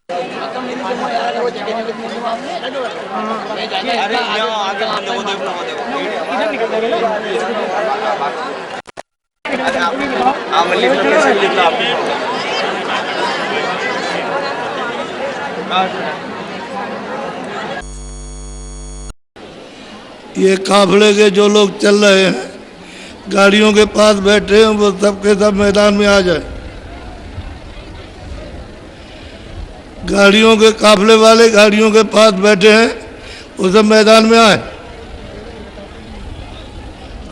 अरे यहाँ आगे बंदे को देखो इधर निकल जाएगा ना। हाँ मैं लिख लो कैसे लिख लो आप। ये काफले के जो लोग चल रहे हैं, गाड़ियों के पास बैठे हैं, वो सबके सब मैदान में आ जाए। गाड़ियों के काफले वाले गाड़ियों के पास बैठे हैं, वो सब मैदान में आए।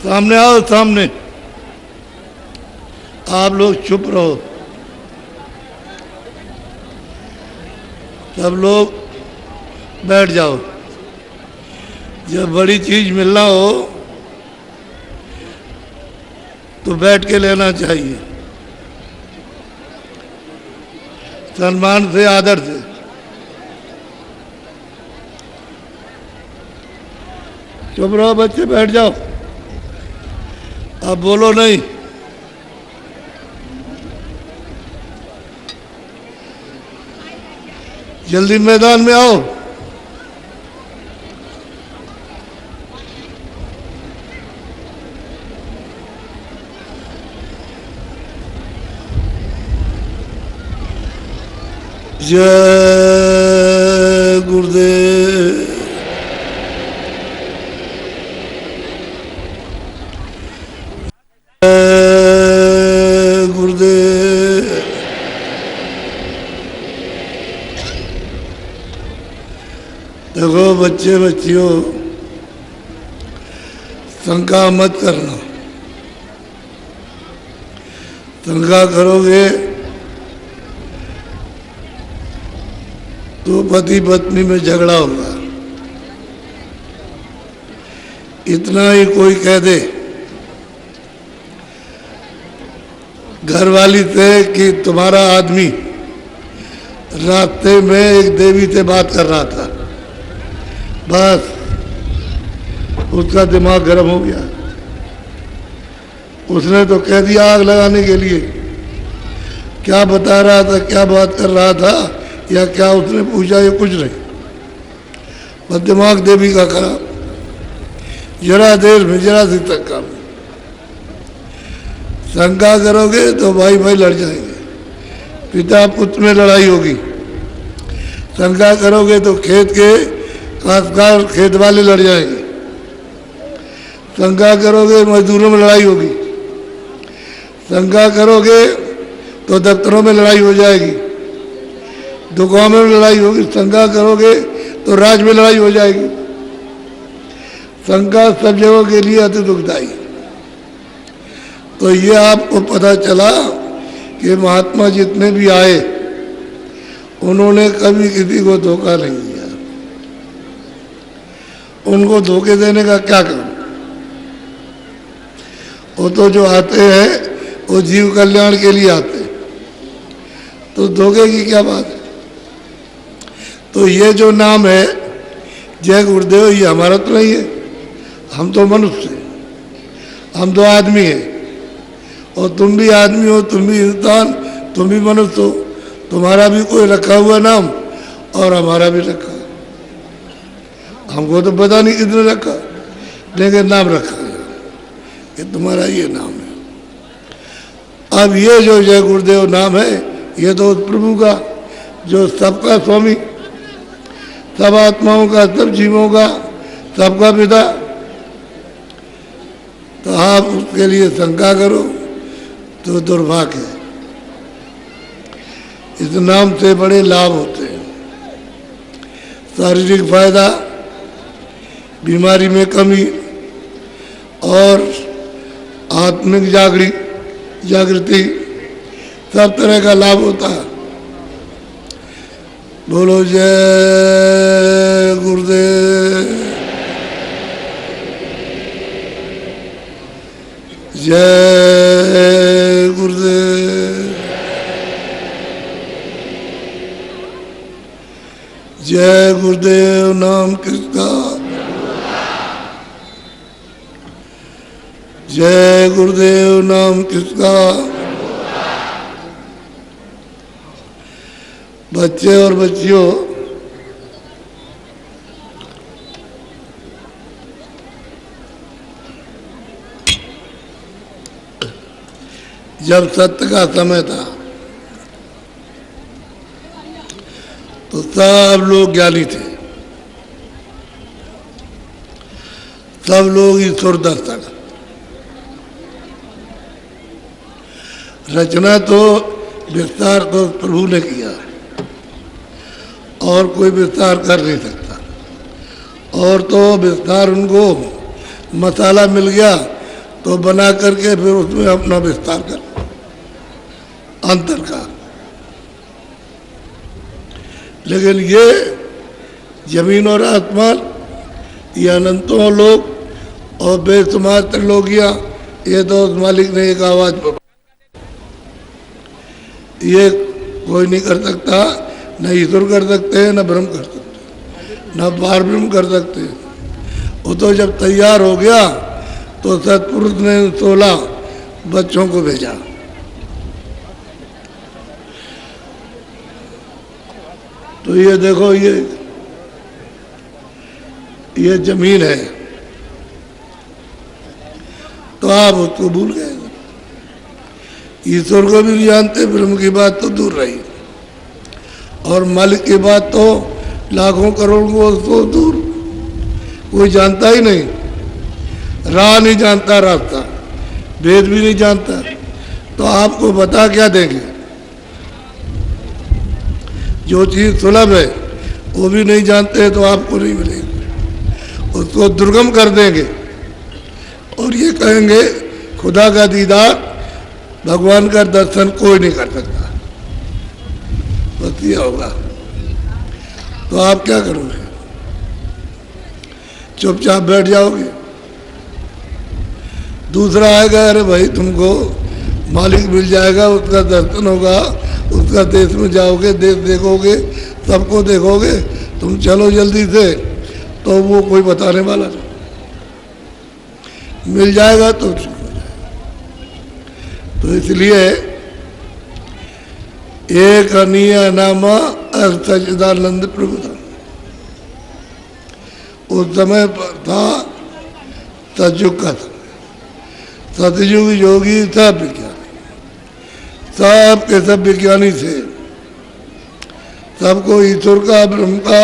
सामने आओ, सामने। आप लोग चुप रहो, सब लोग बैठ जाओ। जब बड़ी चीज मिलना हो तो बैठ के लेना चाहिए, सम्मान से, आदर से। चुप रहो बच्चे, बैठ जाओ, अब बोलो नहीं। जल्दी मैदान में आओ। जय गुरुदेव। जय गुरुदेव। देखो बच्चे बच्चियों, शंका मत करना। शंका करोगे तो पति पत्नी में झगड़ा होगा। इतना ही कोई कह दे घरवाली से कि तुम्हारा आदमी रास्ते में एक देवी से बात कर रहा था, बस उसका दिमाग गर्म हो गया। उसने तो कह दिया आग लगाने के लिए। क्या बता रहा था, क्या बात कर रहा था, या क्या उसने पूछा, ये कुछ नहीं, बस दिमाग देवी का खराब। जरा देर में जरा सी तक काम। शंका करोगे तो भाई भाई लड़ जाएंगे, पिता पुत्र में लड़ाई होगी। शंका करोगे तो खेत के काश्तकार खेत वाले लड़ जाएंगे। शंका करोगे मजदूरों में लड़ाई होगी। शंका करोगे तो दफ्तरों में लड़ाई हो जाएगी, दुकानों में लड़ाई होगी। शंका करोगे तो राज में लड़ाई हो जाएगी। शंका सब जगहों के लिए अति दुखदायी। तो ये आपको पता चला कि महात्मा जितने भी आए उन्होंने कभी किसी को धोखा नहीं दिया। उनको धोखे देने का क्या करूं? वो तो जो आते हैं वो जीव कल्याण के लिए आते हैं, तो धोखे की क्या बात है? तो ये जो नाम है जय गुरुदेव, ये हमारा तो नहीं है। हम तो मनुष्य हैं, हम तो आदमी हैं, और तुम भी आदमी हो, तुम भी इंसान, तुम भी मनुष्य हो। तुम्हारा भी कोई रखा हुआ नाम और हमारा भी रखा। हमको तो पता नहीं किसने रखा, लेकिन नाम रखा है, ये तुम्हारा ये नाम है। अब ये जो जय गुरुदेव नाम है, ये तो उस प्रभु का जो सबका स्वामी, सब आत्माओं का, सब जीवों का, सबका पिता। तो आप उसके लिए शंका करो तो दुर्भाग्य है। इस नाम से बड़े लाभ होते हैं। शारीरिक फायदा, बीमारी में कमी, और आत्मिक जागृति, सब तरह का लाभ होता है। बोलो जय गुरुदेव। जय गुरुदेव। जय गुरुदेव। नाम किसका? जय गुरुदेव। नाम किसका? बच्चे और बच्चियों, जब सत्य का समय था तो सब लोग ज्ञानी थे, सब लोग ईश्वर दर्शक। रचना तो विस्तार तो प्रभु ने किया और कोई विस्तार कर नहीं सकता। और तो विस्तार उनको मसाला मिल गया तो बना करके फिर उसमें अपना विस्तार कर अंतर का। लेकिन ये जमीन और आसमान, ये अनंतों लोग और बेशुमार त्रिलोकियां, ये तो उस मालिक ने एक आवाज पर, ये कोई नहीं कर सकता। न ईश्वर कर सकते हैं, न ब्रह्म कर सकते, न पार ब्रह्म कर सकते। वो तो जब तैयार हो गया तो सतपुरुष ने 16 बच्चों को भेजा। तो ये देखो, ये जमीन है, तो आप उसको भूल गए। ईश्वर को भी नहीं जानते, ब्रह्म की बात तो दूर रही, और मालिक की बात तो लाखों करोड़ों को तो दूर, कोई जानता ही नहीं। राह नहीं जानता, रास्ता वेद भी नहीं जानता, तो आपको बता क्या देंगे? जो चीज़ सुलभ है वो भी नहीं जानते तो आपको नहीं मिलेगी, उसको दुर्गम कर देंगे और ये कहेंगे खुदा का दीदार, भगवान का दर्शन कोई नहीं कर सकता। बस ये होगा। तो आप क्या करोगे? चुपचाप बैठ जाओगे? दूसरा आएगा, अरे भाई तुमको मालिक मिल जाएगा, उसका दर्शन होगा, उसका देश में जाओगे, देश देखोगे, सबको देखोगे, तुम चलो जल्दी से, तो वो कोई बताने वाला नहीं। मिल जाएगा तो ठीक हो जाएगा। तो इसलिए एक अनीय नामा सच्चिदानंद प्रभु था। उस समय पर था सतयुग का समय। सतयुग योगी सब विज्ञानी, सब के सब विज्ञानी थे, सबको ईश्वर का, ब्रह्म का,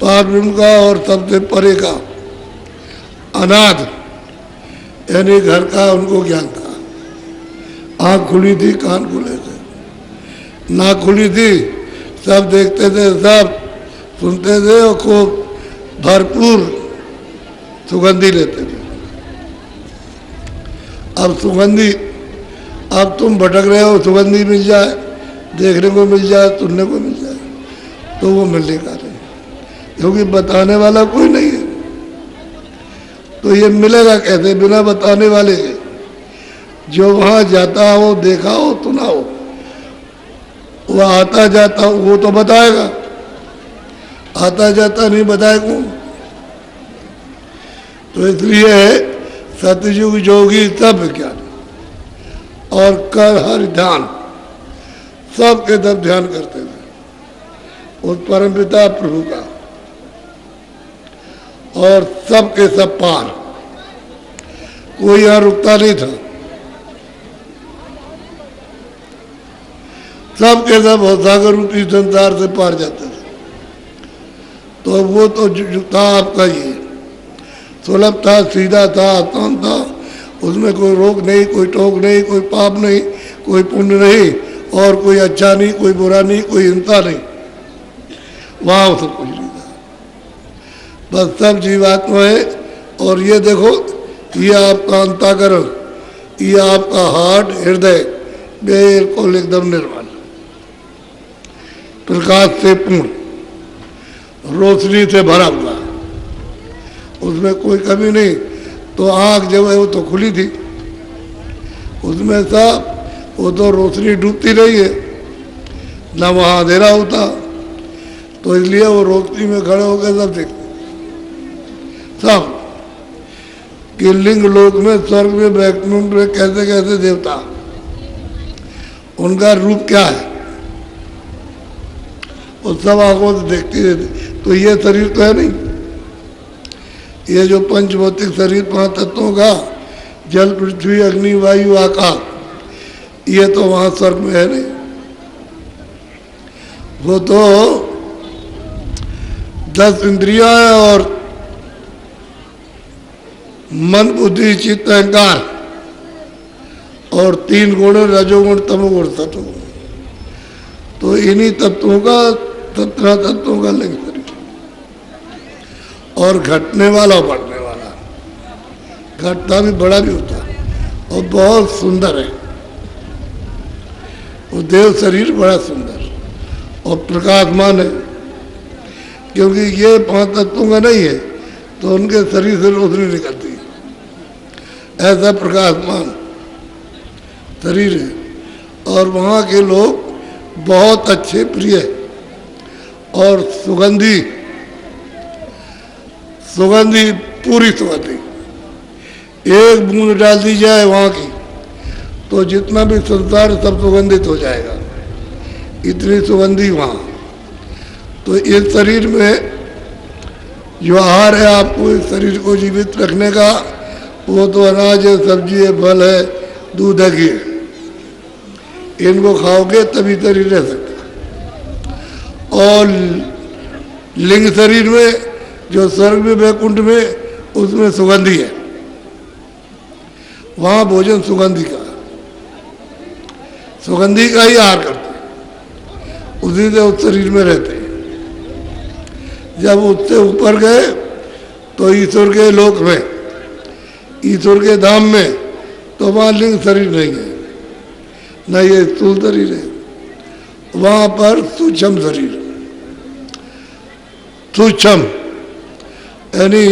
पार ब्रह्म का और सबसे परे का अनाथ यानी घर का उनको ज्ञान था। आँख खुली थी, कान खुले थे, नाक खुली थी, सब देखते थे, सब सुनते थे और खूब भरपूर सुगंधी लेते थे। अब सुगंधी, अब तुम भटक रहे हो, सुगंधी मिल जाए, देखने को मिल जाए, सुनने को मिल जाए, तो वो मिलने का नहीं, क्योंकि बताने वाला कोई नहीं है। तो ये मिलेगा कैसे बिना बताने वाले के? जो वहाँ जाता हो, देखा हो, सुना हो, वो आता जाता हो, वो तो बताएगा। आता जाता नहीं बताए कौन? तो इसलिए सतयुग योगी सब विज्ञान और कर हर ध्यान, सब के सब ध्यान करते थे उस परम पिता प्रभु का, और सब के सब पार, कोई यहाँ रुकता नहीं था। सब के सब सागर रूपी संसार से पार जाते थे। तो वो तो था आपका ये सुलभ था, सीधा था, आसान था, उसमें कोई रोक नहीं, कोई टोक नहीं, कोई पाप नहीं, कोई पुण्य नहीं, और कोई अच्छा नहीं, कोई बुरा नहीं, कोई हिंसा नहीं, वहाँ सब कुछ नहीं था। बस सब जीवात्मा है। और ये देखो, ये आपका अंतःकरण, ये आपका हार्ट, हृदय बिल्कुल एकदम निर्मल, प्रकाश से पूर्ण, रोशनी से भरा हुआ, उसमें कोई कमी नहीं। तो आँख जब है वो तो खुली थी, उसमें सब वो तो रोशनी डूबती रही है, ना वहाँ अंधेरा होता, तो इसलिए वो रोशनी में खड़े होकर सब देखते सब कि लिंग लोक में, स्वर्ग में, वैकुंठ में कैसे कैसे देवता, उनका रूप क्या है, वो सब आंखों से देखती रहती। तो ये शरीर तो है नहीं, ये जो पंचभौतिक शरीर 5 तत्वों का, जल पृथ्वी अग्नि वायु आकाश, ये तो वहाँ स्वर्ग में है नहीं। वो तो 10 इंद्रियां हैं और मन बुद्धि चित्त अहंकार और 3 गुण, रजोगुण तमोगुण सतोगुण। तो इन्हीं तत्वों का 17 तत्वों का लिंग शरीर, और घटने वाला और बढ़ने वाला, घटता भी बड़ा भी होता है और बहुत सुंदर है। वो देव शरीर बड़ा सुंदर और प्रकाशमान है, क्योंकि ये 5 तत्वों का नहीं है तो उनके शरीर से रोशनी निकलती है, ऐसा प्रकाशमान शरीर है। और वहाँ के लोग बहुत अच्छे प्रिय और सुगंधी, सुगंधी पूरी सुगंधी, एक बूंद डाल दी जाए वहाँ की तो जितना भी संसार सब सुगंधित हो जाएगा, इतनी सुगंधी वहाँ। तो इस शरीर में जो आहार है आपको इस शरीर को जीवित रखने का, वो तो अनाज है, सब्जी है, फल है, दूध है, घी है। इनको खाओगे तभी शरीर रह सकता। और लिंग शरीर में जो स्वर्ग में वैकुंठ में, उसमें सुगंधी है, वहाँ भोजन सुगंधी का, सुगंधी का ही आहार करते हैं, उसी से उस शरीर में रहते हैं। जब उससे ऊपर गए तो ईश्वर के लोक में, ईश्वर के धाम में, तो वहाँ लिंग शरीर नहीं है, न ये स्थूल शरीर है, वहाँ पर सूक्ष्म शरीर, सूक्ष्म यानी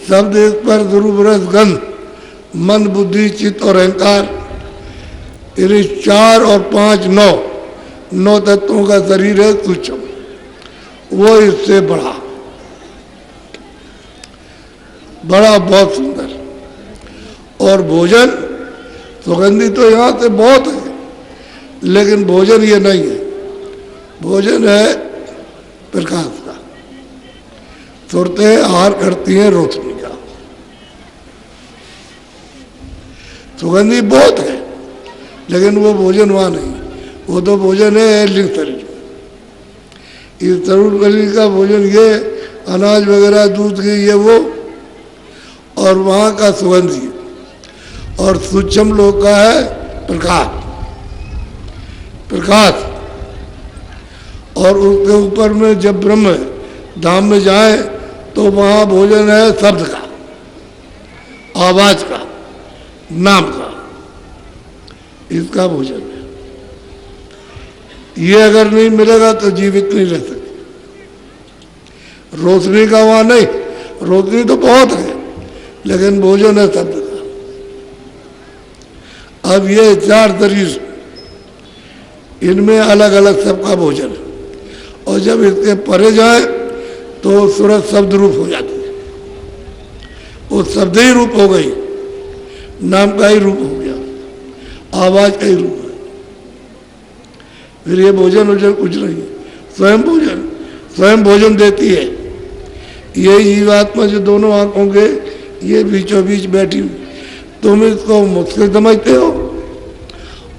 शब्द एक पर रूप रस गंध मन बुद्धि चित्त और अहंकार, यानी 4 और 5 9 तत्वों का शरीर है सूक्ष्म, वो इससे बड़ा बड़ा बहुत सुंदर। और भोजन सुगंधी तो यहाँ से बहुत है, लेकिन भोजन ये नहीं है, भोजन है प्रकाश का। सुरतें आहार करती हैं रोशनी का, सुगंधी बहुत है, लेकिन वो भोजन वहाँ नहीं, वो तो भोजन है लिंग शरीर। इस तरुण शरीर का भोजन ये अनाज वगैरह, दूध घी, ये वो, और वहाँ का सुगंधी, और सूक्ष्म लोक का है प्रकाश, प्रकाश। और उसके ऊपर में जब ब्रह्म धाम में जाए तो वहाँ भोजन है शब्द का, आवाज का, नाम का, इसका भोजन है। ये अगर नहीं मिलेगा तो जीवित नहीं रह सकते। रोशनी का वहाँ नहीं, रोशनी तो बहुत है, लेकिन भोजन है शब्द का। अब ये 4 शरीर, इनमें अलग अलग सबका भोजन है, और जब इसके परे जाए तो सूरत शब्द रूप हो जाती है, वो शब्द ही रूप हो गई, नाम का ही रूप हो गया, आवाज का ही रूप है। फिर ये भोजन वोजन कुछ नहीं है, स्वयं भोजन देती है। ये जीवात्मा जो दोनों आंखों के ये बीचों बीच बैठी हुई, तुम इसको मुश्किल समझते हो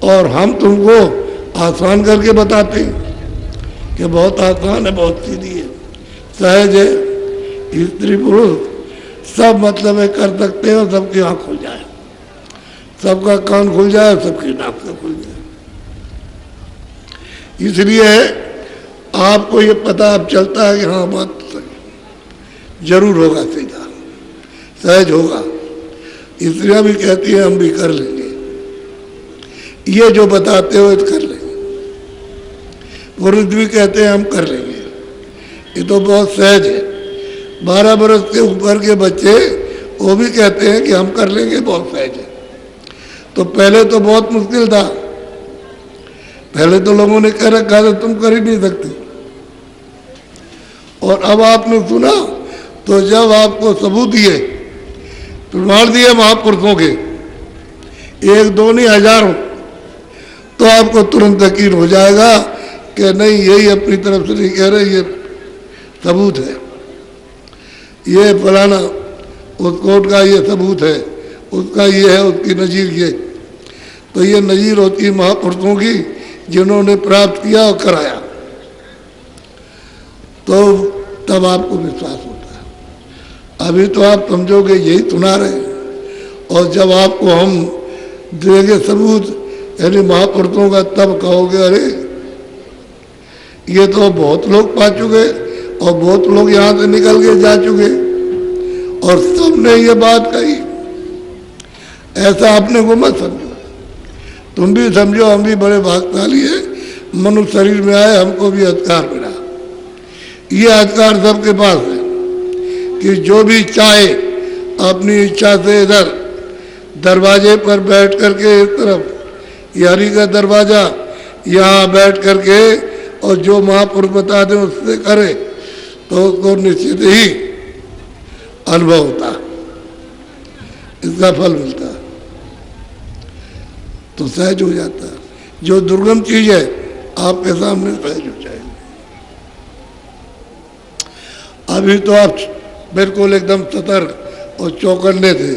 और हम तुमको आसान करके बताते हैं कि बहुत आसान है, बहुत सीधी है, सहज है। स्त्री पुरुष सब मतलब है कर सकते हो, सबकी आँख खुल जाए, सबका कान खुल जाए, सबकी नाक से खुल जाए। इसलिए आपको ये पता अब चलता है कि हाँ बात जरूर होगा, सीधा सहज होगा। स्त्रियाँ भी कहती हैं हम भी कर लेंगे, ये जो बताते हो तो कर लेंगे। पुरुष भी कहते हैं हम कर लेंगे, ये तो बहुत सहज है। 12 बरस के ऊपर के बच्चे वो भी कहते हैं कि हम कर लेंगे, बहुत सहज है। तो पहले तो बहुत मुश्किल था, पहले तो लोगों ने कह रखा था तुम कर ही नहीं सकते, और अब आपने सुना तो जब आपको सबूत दिए, प्रमाण दिए महापुरुषों के, 1 2 नहीं हजारों, तो आपको तुरंत यकीन हो जाएगा कि नहीं यही अपनी तरफ से नहीं कह रहे, ये सबूत है, ये फलाना उस कोर्ट का ये सबूत है, उसका ये है, उसकी नज़ीर ये। तो ये नज़ीर होती है महापुरुषों की जिन्होंने प्राप्त किया और कराया, तो तब आपको विश्वास होता है। अभी तो आप समझोगे यही सुना रहे हैं, और जब आपको हम देंगे सबूत यानी महापुरुषों का, तब कहोगे अरे ये तो बहुत लोग पा चुके और बहुत लोग यहाँ से निकल के जा चुके और सबने ये बात कही। ऐसा अपने को मत समझो, तुम भी समझो हम भी बड़े भाग्यशाली हैं, मनुष्य शरीर में आए, हमको भी अधिकार मिला। ये अधिकार सबके पास है कि जो भी चाहे अपनी इच्छा से इधर दरवाजे पर बैठ करके, इस तरफ यारी का दरवाज़ा, यहाँ बैठ करके और जो महापुरुष बता दें उससे करे तो उसको निश्चित ही अनुभव होता, इसका फल मिलता, तो सहज हो जाता। जो दुर्गम चीज है आपके सामने सहज हो जाएगी। अभी तो आप बिल्कुल एकदम सतर्क और चौकन्ने थे,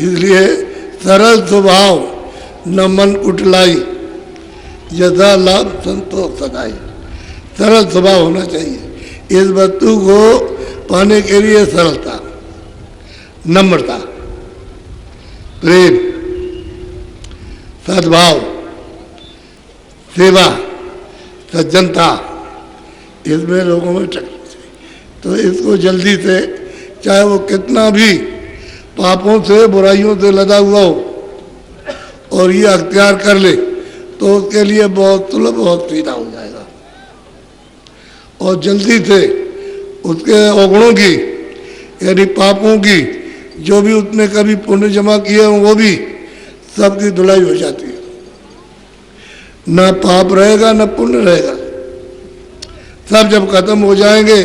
इसलिए सरल स्वभाव न मन उठलाई, यथा लाभ संतोष सदाई। सरल स्वभाव होना चाहिए। इस वस्तु को पाने के लिए सरलता, नम्रता, प्रेम, सद्भाव, सेवा, सज्जनता, इसमें लोगों में टक। तो इसको जल्दी से, चाहे वो कितना भी पापों से बुराइयों से लदा हुआ हो और ये अख्तियार कर ले तो उसके लिए बहुत सुलभ बहुत सीधा हो जाएगा। और जल्दी से उसके अवगुणों की यानी पापों की, जो भी उसने कभी पुण्य जमा किए हों वो भी सबकी धुलाई हो जाती है। ना पाप रहेगा ना पुण्य रहेगा, सब जब खत्म हो जाएंगे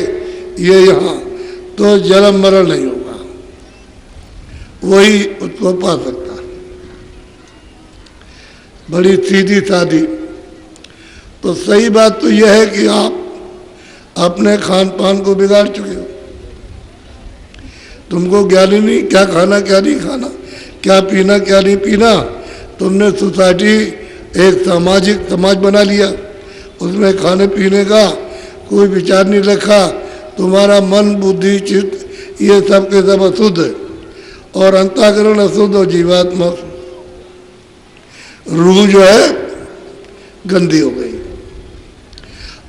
ये यहाँ, तो जन्म मरण नहीं होगा, वही उसको पा सकता। बड़ी सीधी सादी। तो सही बात तो यह है कि आप अपने खान पान को बिगाड़ चुके हो। तुमको ज्ञान ही नहीं, क्या खाना क्या नहीं खाना, क्या पीना क्या नहीं पीना। तुमने सोसाइटी एक सामाजिक समाज बना लिया, उसमें खाने पीने का कोई विचार नहीं रखा। तुम्हारा मन बुद्धि चित्त ये सब के सब अशुद्ध है, और अंतःकरण अशुद्ध और जीवात्मा रूह जो है गंदी हो गई।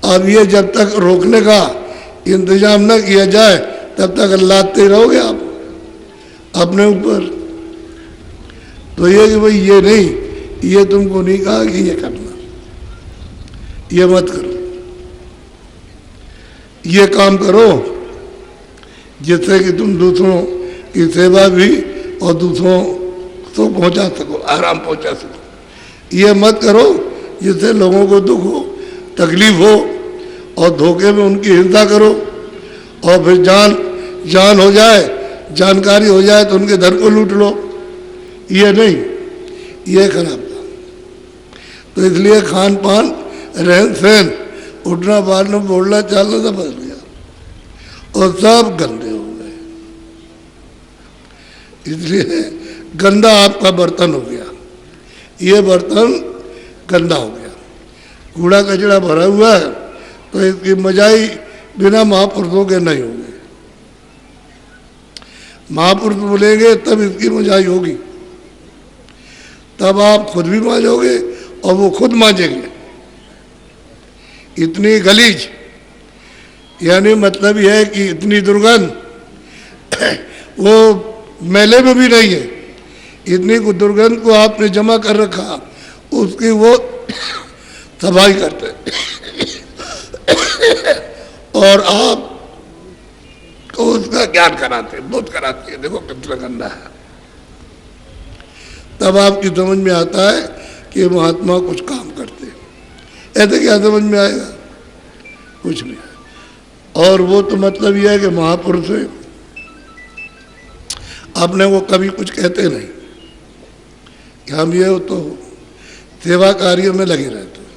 अब ये जब तक रोकने का इंतजाम न किया जाए तब तक लादते रहोगे आप अपने ऊपर। तो ये कि भाई ये नहीं, ये तुमको नहीं कहा कि ये करना, ये मत करो, ये काम करो जिससे कि तुम दूसरों की सेवा भी और दूसरों को पहुंचा सको, आराम पहुंचा सको। ये मत करो जिससे लोगों को दुख हो, तकलीफ हो और धोखे में उनकी हिंसा करो और फिर जान हो जाए, जानकारी हो जाए तो उनके धन को लूट लो। ये नहीं, ये खराब था। तो इसलिए खान पान, रहन सहन, उठना बैठना बोलना चालना सब बदल गया और सब गंदे हो गए। इसलिए गंदा आपका बर्तन हो गया, ये बर्तन गंदा हो गया, कूड़ा कचरा भरा हुआ है। तो इसकी मजाई बिना महापुरुषों के नहीं होगी। महापुरुष बोलेंगे तब इसकी मजाई होगी, तब आप खुद भी मांजोगे और वो खुद मांजेंगे। इतनी गलीज यानी मतलब यह है कि इतनी दुर्गंध वो मेले में भी नहीं है। इतनी दुर्गंध को आपने जमा कर रखा, उसकी वो सफाई करते और आप को उसका ज्ञान कराते, बोध कराते हैं, देखो कितना गंदा है। तब आपकी समझ में आता है कि महात्मा कुछ काम करते हैं। ऐसे क्या समझ में आएगा, कुछ नहीं। और वो तो मतलब यह है कि महापुरुष है, अपने वो कभी कुछ कहते नहीं कि हम ये हो तो सेवा कार्यों में लगे रहते हैं।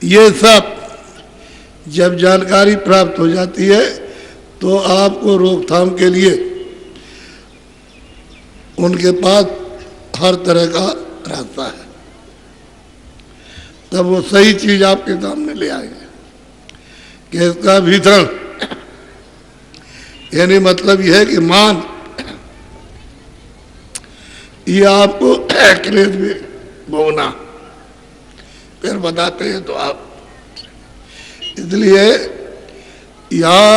ये सब जब जानकारी प्राप्त हो जाती है तो आपको रोकथाम के लिए उनके पास हर तरह का रास्ता है, तब वो सही चीज आपके सामने ले आएंगे कि इसका वितरण, यानी मतलब यह है कि मान ये आपको क्लेश में भोगना, फिर बताते हैं तो आप। इसलिए यहाँ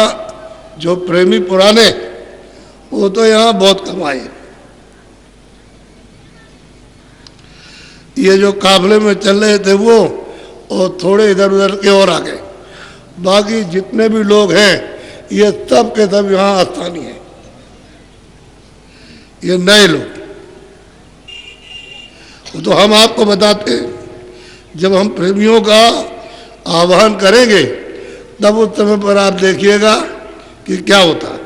जो प्रेमी पुराने वो तो यहाँ बहुत कम आए, ये जो काफले में चल रहे थे वो और थोड़े इधर उधर के और आ गए, बाकी जितने भी लोग हैं ये सब के सब यहाँ स्थानीय हैं, ये नए लोग। तो हम आपको बताते हैं जब हम प्रेमियों का आह्वान करेंगे तब उस समय पर आप देखिएगा कि क्या होता है।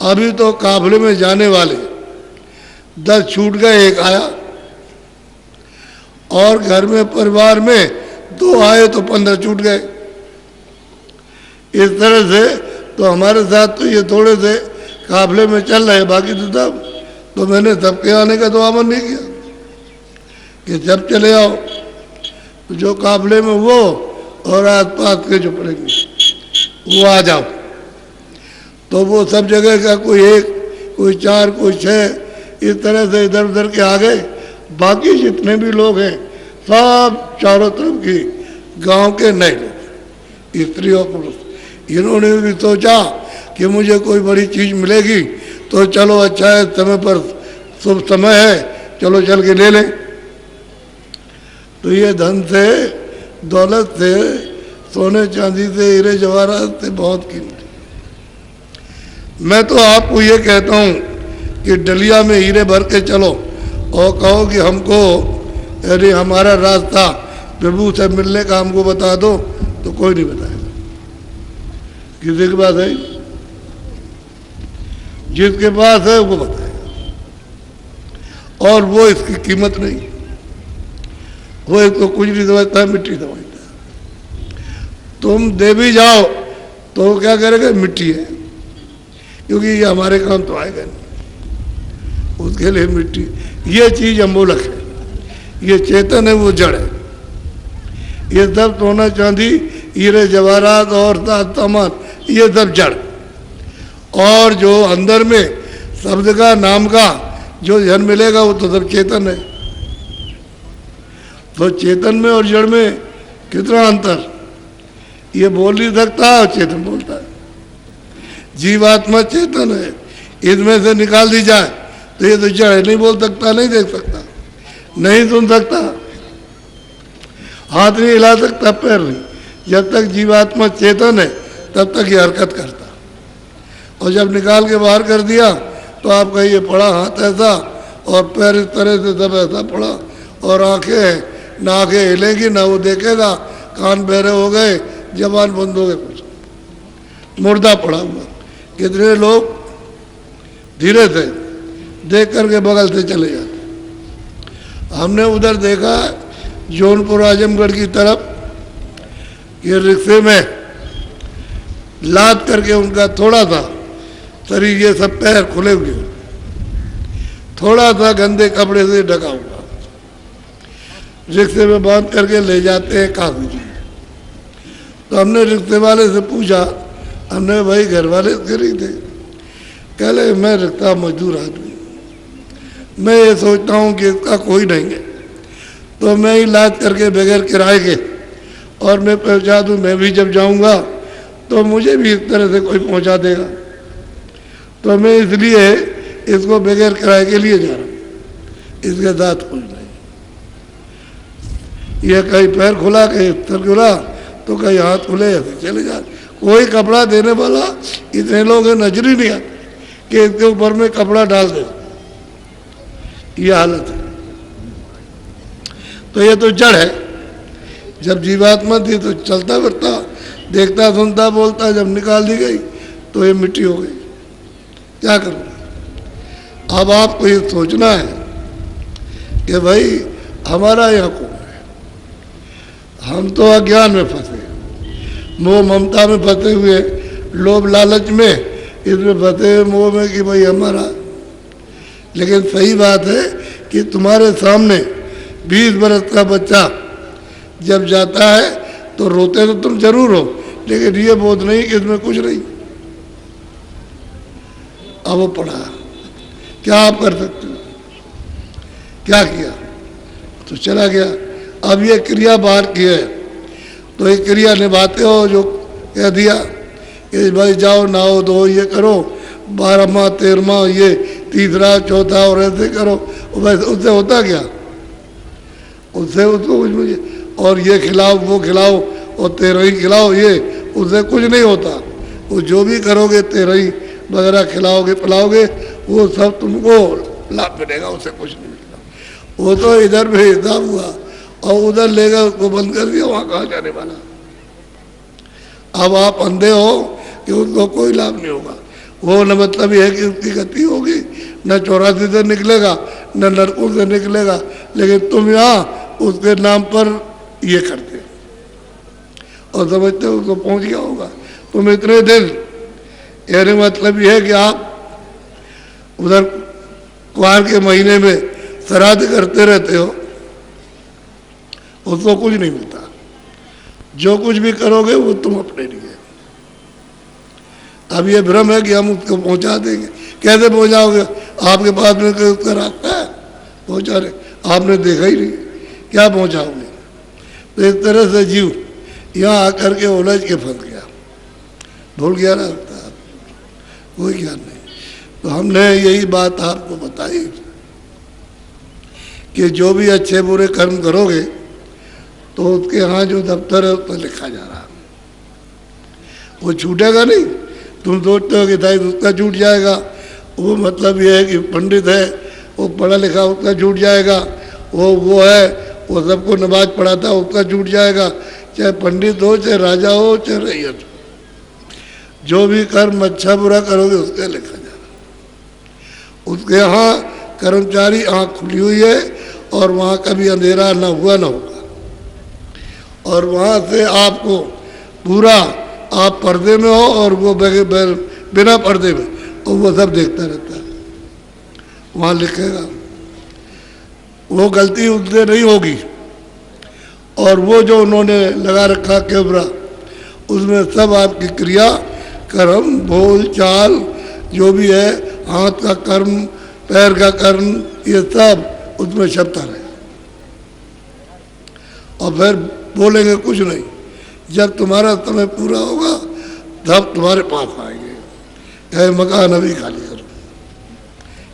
अभी तो काफले में जाने वाले 10 छूट गए, 1 आया, और घर में परिवार में 2 आए तो 15 छूट गए। इस तरह से तो हमारे साथ तो ये थोड़े से काफले में चल रहे, बाकी तो सब तो मैंने सबके आने का तो आमंत्रण नहीं किया कि जब चले आओ, तो जो काफले में वो और आसपास के जो पड़ेंगे वो आ जाओ। तो वो सब जगह का कोई 1, कोई 4, कोई 6 इस तरह से इधर उधर के आ गए। बाकी जितने भी लोग हैं सब चारों तरफ की गांव के नए लोग, स्त्री और पुरुष, इन्होंने भी सोचा कि मुझे कोई बड़ी चीज़ मिलेगी तो चलो अच्छा है, समय पर शुभ समय है, चलो चल के ले लें। तो ये धन से, दौलत से, सोने चांदी से, हीरे जवाहरात से बहुत कीमती। मैं तो आपको ये कहता हूँ कि डलिया में हीरे भर के चलो और कहो कि हमको यदि हमारा रास्ता प्रभु से मिलने का हमको बता दो, तो कोई नहीं बताएगा। किसी के पास है, जिसके पास है वो बताएगा, और वो इसकी कीमत नहीं, वो इसको कुछ नहीं समझता है, मिट्टी समझता है। तुम दे भी जाओ तो वो क्या करेगा, मिट्टी है, क्योंकि ये हमारे काम तो आएगा नहीं, उसके लिए मिट्टी। ये चीज़ अमोलक है, ये चेतन है, वो जड़ है। ये सब सोना चांदी, हीरे जवाहरात और सामान, ये सब जड़। और जो अंदर में शब्द का, नाम का जो जन मिलेगा वो तो सब चेतन है। तो चेतन में और जड़ में कितना अंतर, ये बोल नहीं सकता और चेतन बोलता है। जीवात्मा चेतन है, इसमें से निकाल दी जाए तो ये तो जड़ है, नहीं बोल सकता, नहीं देख सकता, नहीं सुन सकता, हाथ नहीं हिला सकता, पैर नहीं। जब तक जीवात्मा चेतन है तब तक ये हरकत करता, और जब निकाल के बाहर कर दिया तो आप कहिए पड़ा हाथ ऐसा और पैर इस तरह से सब ऐसा पड़ा, और आंखें हैं ना, आंखें हिलेंगी ना वो देखेगा, कान बहरे हो गए, जबान बंद हो गए, कुछ मुर्दा पड़ा हुआ। कितने लोग धीरे से देख करके बगल से चले जाते। हमने उधर देखा जौनपुर आजमगढ़ की तरफ, ये रिक्शे में लाद करके उनका थोड़ा सा शरीर, ये सब पैर खुले हुए, थोड़ा सा गंदे कपड़े से ढका हुआ, रिक्शे में बांध करके ले जाते हैं काफी जी। तो हमने रिक्शे वाले से पूछा, हमने भाई घर वाले खरीदे, कह ले मैं रिक्शा मजदूर आदमी, मैं ये सोचता हूँ कि इसका कोई नहीं है तो मैं ही लाद करके बगैर किराए के और मैं पहुँचा दूँ, मैं भी जब जाऊँगा तो मुझे भी इस तरह से कोई पहुँचा देगा, तो मैं इसलिए इसको बगैर किराए के लिए जा रहा हूँ, इसके साथ कुछ नहीं। यह कहीं पैर खुला, कहीं सर खुला, तो कहीं हाथ खुले, ऐसे चले जा। कोई कपड़ा देने वाला, इतने लोग नजर ही नहीं आते कि इसके ऊपर में कपड़ा डाल दे, ये हालत है। तो ये तो जड़ है। जब जीवात्मा थी तो चलता फिरता, देखता सुनता बोलता, जब निकाल दी गई तो ये मिट्टी हो गई। क्या करूँ? अब आपको ये सोचना है कि भाई हमारा यहाँ कौन है, हम तो अज्ञान में फंसे, मोह ममता में फंसे हुए, लोभ लालच में, इसमें फंसे हुए मोह में कि भाई हमारा। लेकिन सही बात है कि तुम्हारे सामने 20 बरस का बच्चा जब जाता है तो रोते तो तुम जरूर हो, लेकिन ये बोध नहीं कि इसमें कुछ नहीं। अब वो पढ़ा, क्या आप कर सकते हो? क्या किया? तो चला गया। अब ये क्रिया बाहर की है, तो ये क्रिया निभाते हो जो कह दिया कि भाई जाओ नहाओ धो ये करो, 12वां 13वां ये तीसरा चौथा और ऐसे करो, वैसे उससे होता क्या? उससे उसको कुछ मुझे और ये खिलाओ वो खिलाओ और 13 खिलाओ, ये उससे कुछ नहीं होता। वो जो भी करोगे 13 वगैरह खिलाओगे पिलाओगे वो सब तुमको लाभ मिलेगा, उससे कुछ नहीं मिलेगा। वो तो इधर भी हिसाब हुआ और उधर लेगा उसको बंद कर दिया, वहाँ कहाँ जाने वाला। अब आप अंधे हो कि उसको कोई लाभ नहीं होगा। वो न मतलब ये है कि उसकी गति होगी, न 84 से निकलेगा न नरकुल से निकलेगा, लेकिन तुम यहाँ उसके नाम पर ये करते और समझते हो उसको पहुँच गया होगा। तुम इतने दिन, यानी मतलब ये है कि आप उधर कुआर के महीने में श्राद्ध करते रहते हो, उसको कुछ नहीं मिलता। जो कुछ भी करोगे वो तुम अपने लिए। अब ये भ्रम है कि हम उसको पहुंचा देंगे। कैसे पहुंचाओगे? आपके पास में कोई उसका रास्ता है पहुंचा रहे, आपने देखा ही नहीं, क्या पहुंचाओगे? तो इस तरह से जीव यहाँ आकर के उलझ के फंस गया, भूल गया रास्ता, कोई ज्ञान नहीं। तो हमने यही बात आपको बताई कि जो भी अच्छे बुरे कर्म करोगे तो उसके यहाँ जो दफ्तर है उस पर लिखा जा रहा, वो छूटेगा नहीं। तुम सोचते हो कि शायद उसका छूट जाएगा, वो मतलब ये है कि पंडित है वो पढ़ा लिखा उसका छूट जाएगा, वो है वो सबको नमाज पढ़ाता है उसका छूट जाएगा। चाहे पंडित हो चाहे राजा हो चाहे रैयत हो, जो भी कर्म अच्छा बुरा करोगे उसका लिखा जा रहा। उसके यहाँ कर्मचारी आँख खुली हुई है और वहाँ कभी अंधेरा ना हुआ ना होगा, और वहाँ से आपको पूरा आप पर्दे में हो और वो बिना पर्दे में, और वो सब देखता रहता है। वहाँ लिखेगा, वो गलती उससे नहीं होगी। और वो जो उन्होंने लगा रखा कैमरा, उसमें सब आपकी क्रिया कर्म बोल चाल जो भी है, हाथ का कर्म पैर का कर्म, ये सब उसमें छपता रहे। और फिर बोलेंगे कुछ नहीं, जब तुम्हारा समय पूरा होगा तब तुम्हारे पास आएंगे, कहे मकान अभी खाली करो।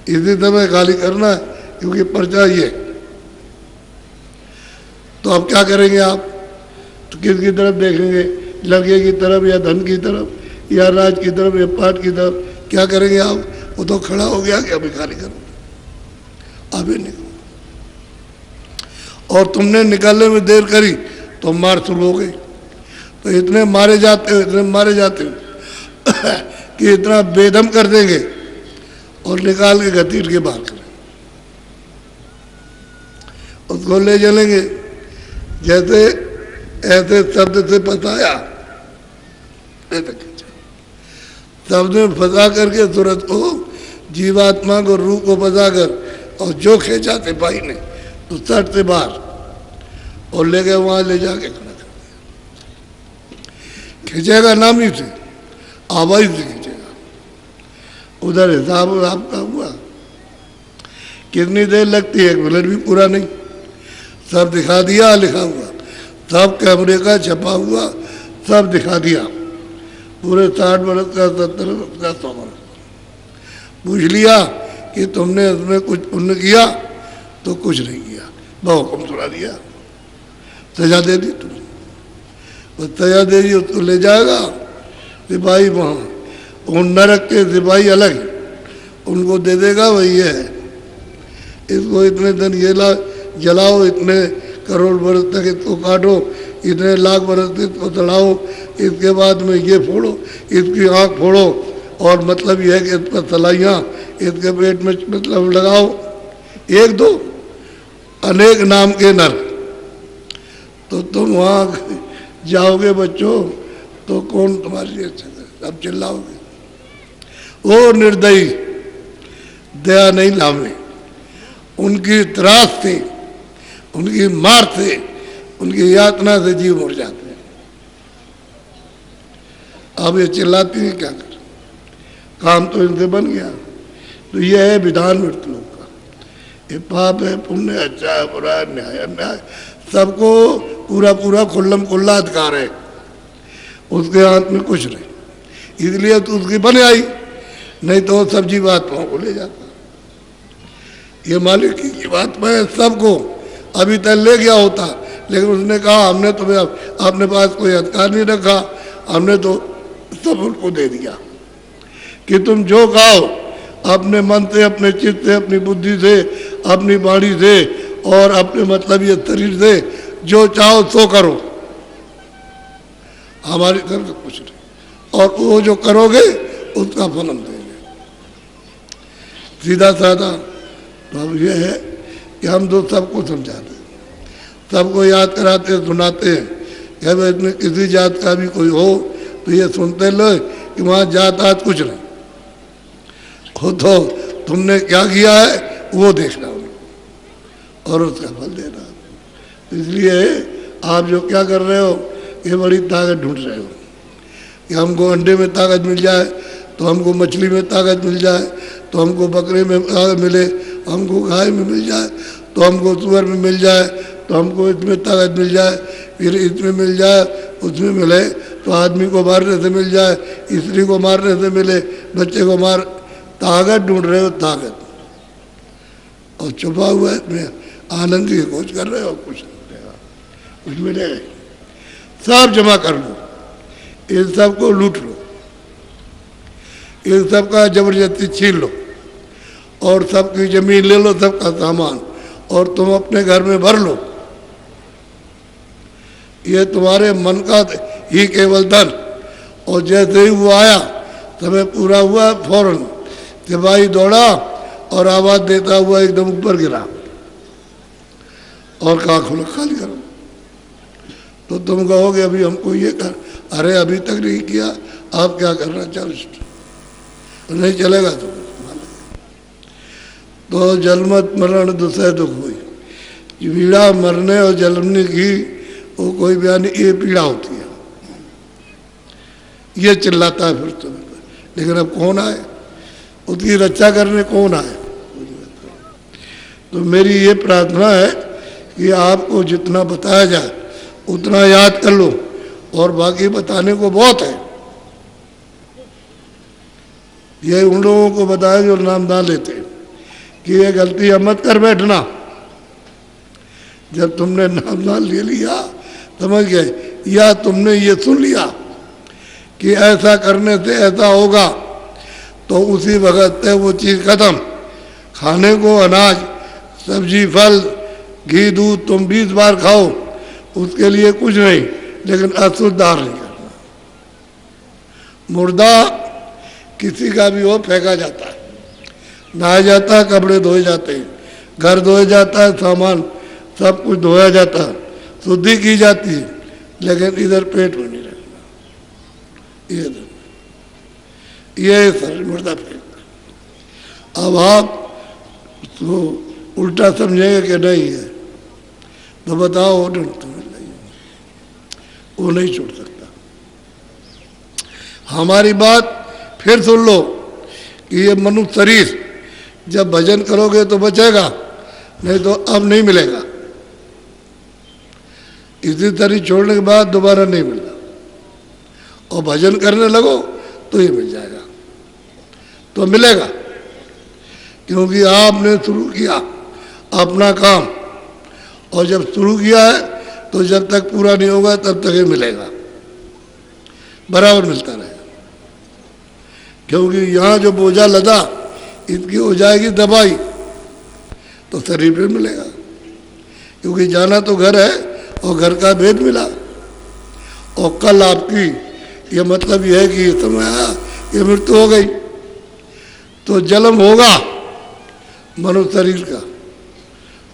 इसी समय खाली करना है क्योंकि पर्चा ये। तो अब क्या करेंगे आप? तो किसकी तरफ देखेंगे? लड़के की तरफ या धन की तरफ या राज की तरफ या पाठ की तरफ? क्या करेंगे आप? वो तो खड़ा हो गया कि अभी खाली करो, अभी निकलो। और तुमने निकालने में देर करी तो मार शुरू हो गई। तो इतने मारे जाते हो, इतने मारे जाते हो कि इतना बेदम कर देंगे और निकाल के घसीट के बाहर करें, उसको ले चलेंगे। जैसे ऐसे शब्द से फंसाया, शब्द में फंसा करके सूरत को, जीवात्मा को, रूह को फंसा कर, और जो खींचा सिपाही ने तो सट से बाहर और ले गए वहां, ले जाके खड़ा कर दिया। खींचेगा नाम ही से, आवाज से खींचेगा। उधर हिसाब आपका हुआ, कितनी देर लगती है? 1 मिनट भी पूरा नहीं। सब दिखा दिया, लिखा हुआ सब कैमरे का छपा हुआ, सब दिखा दिया। पूरे 60 बरस का 70 बरस का 100 बरस। पूछ लिया कि तुमने इसमें कुछ पुण्य किया? तो कुछ नहीं किया, बहुहुक्म सुना दिया, सजा दे दी तुमने। वो सजा दे दी, उसको ले जाएगा सिपाही वहाँ, उन नरक के सिपाही अलग, उनको दे देगा वही है। इसको इतने दिन ये जलाओ, इतने करोड़ बरस तक इसको काटो, इतने लाख बरस तक इसको चढ़ाओ, इसके बाद में ये फोड़ो, इसकी आँख फोड़ो, और मतलब यह है कि इस पर सलाइयाँ इसके पेट में मतलब लगाओ। 1 2 अनेक नाम के नर। तो तुम वहाँ जाओगे बच्चों तो कौन तुम्हारे लिए अच्छा करेगा? अब चिल्लाओगे। वो निर्दयी दया नहीं लावे, उनकी त्रास से, उनकी मार से, उनकी यातना से जीव मर जाते हैं। अब ये चिल्लाती है क्या कर, काम तो इनसे बन गया। तो ये है विधान मृत्यु का। ये पाप है, पुण्य, अच्छा है, बुरा है, न्याय अन्याय, सबको पूरा पूरा खुल्लम खुल्ला अधिकार है, उसके हाथ में कुछ नहीं। इसलिए तो उसकी बन आई, नहीं तो सब जीवात्माओं को ले जाता। ये मालिक की बात में सबको अभी तक ले गया होता, लेकिन उसने कहा हमने तुम्हें अपने पास कोई अधिकार नहीं रखा, हमने तो सब उनको दे दिया कि तुम जो खाओ अपने मन से, अपने चित्त से, अपनी बुद्धि से, अपनी वाणी से और अपने मतलब ये शरीर से जो चाहो सो करो, हमारी तरफ से कुछ नहीं। और वो जो करोगे उसका फल हम देंगे। सीधा साधा तो अब ये है कि हम तो सबको समझाते, सबको याद कराते, सुनाते हैं कि भाई इसमें किसी जात का भी कोई हो तो ये सुनते लो कि वहाँ जात आत कुछ नहीं हो, तो तुमने क्या किया है वो देखना और उसका फल देना। इसलिए आप जो क्या कर रहे हो ये बड़ी ताकत ढूंढ रहे हो कि हमको अंडे में ताकत मिल जाए, तो हमको मछली में ताकत मिल जाए, तो हमको बकरे में ताकत मिले, हमको गाय में मिल जाए, तो हमको सुअर में मिल जाए, तो हमको इसमें ताकत मिल जाए, फिर इसमें मिल जाए, उसमें मिले, तो आदमी को मारने से मिल जाए, स्त्री को मारने से मिले, बच्चे को मार, ताकत ढूंढ रहे हो ताकत, और छुपा हुआ है इसमें आनंद की खोज कर रहे हो। कुछ मिलेगा, कुछ मिलेगा, सब जमा कर लो, इन सब को लूट लो, इन सब का जबरदस्ती छीन लो और सबकी जमीन ले लो, सबका सामान, और तुम अपने घर में भर लो। ये तुम्हारे मन का ही केवल धन, और जैसे ही वो आया समय पूरा हुआ, फौरन सिपाही दौड़ा और आवाज देता हुआ एकदम ऊपर गिरा और कहा खुला खाली करो। तो तुम कहोगे अभी हमको ये कर, अरे अभी तक नहीं किया, आप क्या करना चलो, नहीं चलेगा तो जलमत मरण दुसह दुख हुई। पीड़ा मरने और जन्मने की वो कोई बयान, ये पीड़ा होती है, ये चिल्लाता है फिर तुम्हें, लेकिन अब कौन आए उसकी रक्षा करने, कौन आए? तो मेरी ये प्रार्थना है कि आपको जितना बताया जाए उतना याद कर लो, और बाकी बताने को बहुत है। ये उन लोगों को बताया जो नाम ना लेते कि ये गलती मत कर बैठना। जब तुमने नाम ना ले लिया, समझ गए, या तुमने ये सुन लिया कि ऐसा करने से ऐसा होगा, तो उसी वक्त है वो चीज़ खत्म। खाने को अनाज, सब्जी, फल, घी, दूध तुम 20 बार खाओ, उसके लिए कुछ नहीं, लेकिन अशुद्ध आहार नहीं करना। मुर्दा किसी का भी हो फेंका जाता है, नहाया जाता है, कपड़े धोए जाते हैं, घर धोया जाता है, सामान सब कुछ धोया जाता है, शुद्धि की जाती है, लेकिन इधर पेट में नहीं रखना। ये सर मुर्दा फेंक। अब आप तो उल्टा समझेंगे कि नहीं है, तो बताओ वो नहीं छोड़ सकता। हमारी बात फिर सुन लो कि ये मनुष्य शरीर जब भजन करोगे तो बचेगा, नहीं तो अब नहीं मिलेगा। इसी शरीर छोड़ने के बाद दोबारा नहीं मिलता, और भजन करने लगो तो ये मिल जाएगा, तो मिलेगा। क्योंकि आपने शुरू किया अपना काम, और जब शुरू किया है तो जब तक पूरा नहीं होगा तब तक ये मिलेगा, बराबर मिलता रहेगा। क्योंकि यहाँ जो बोझा लदा इसकी हो जाएगी दबाई, तो शरीर पे मिलेगा। क्योंकि जाना तो घर है, और घर का भेद मिला, और कल आपकी ये मतलब यह है कि ये समय आया, ये मृत्यु हो गई, तो जन्म होगा मनुष्य शरीर का,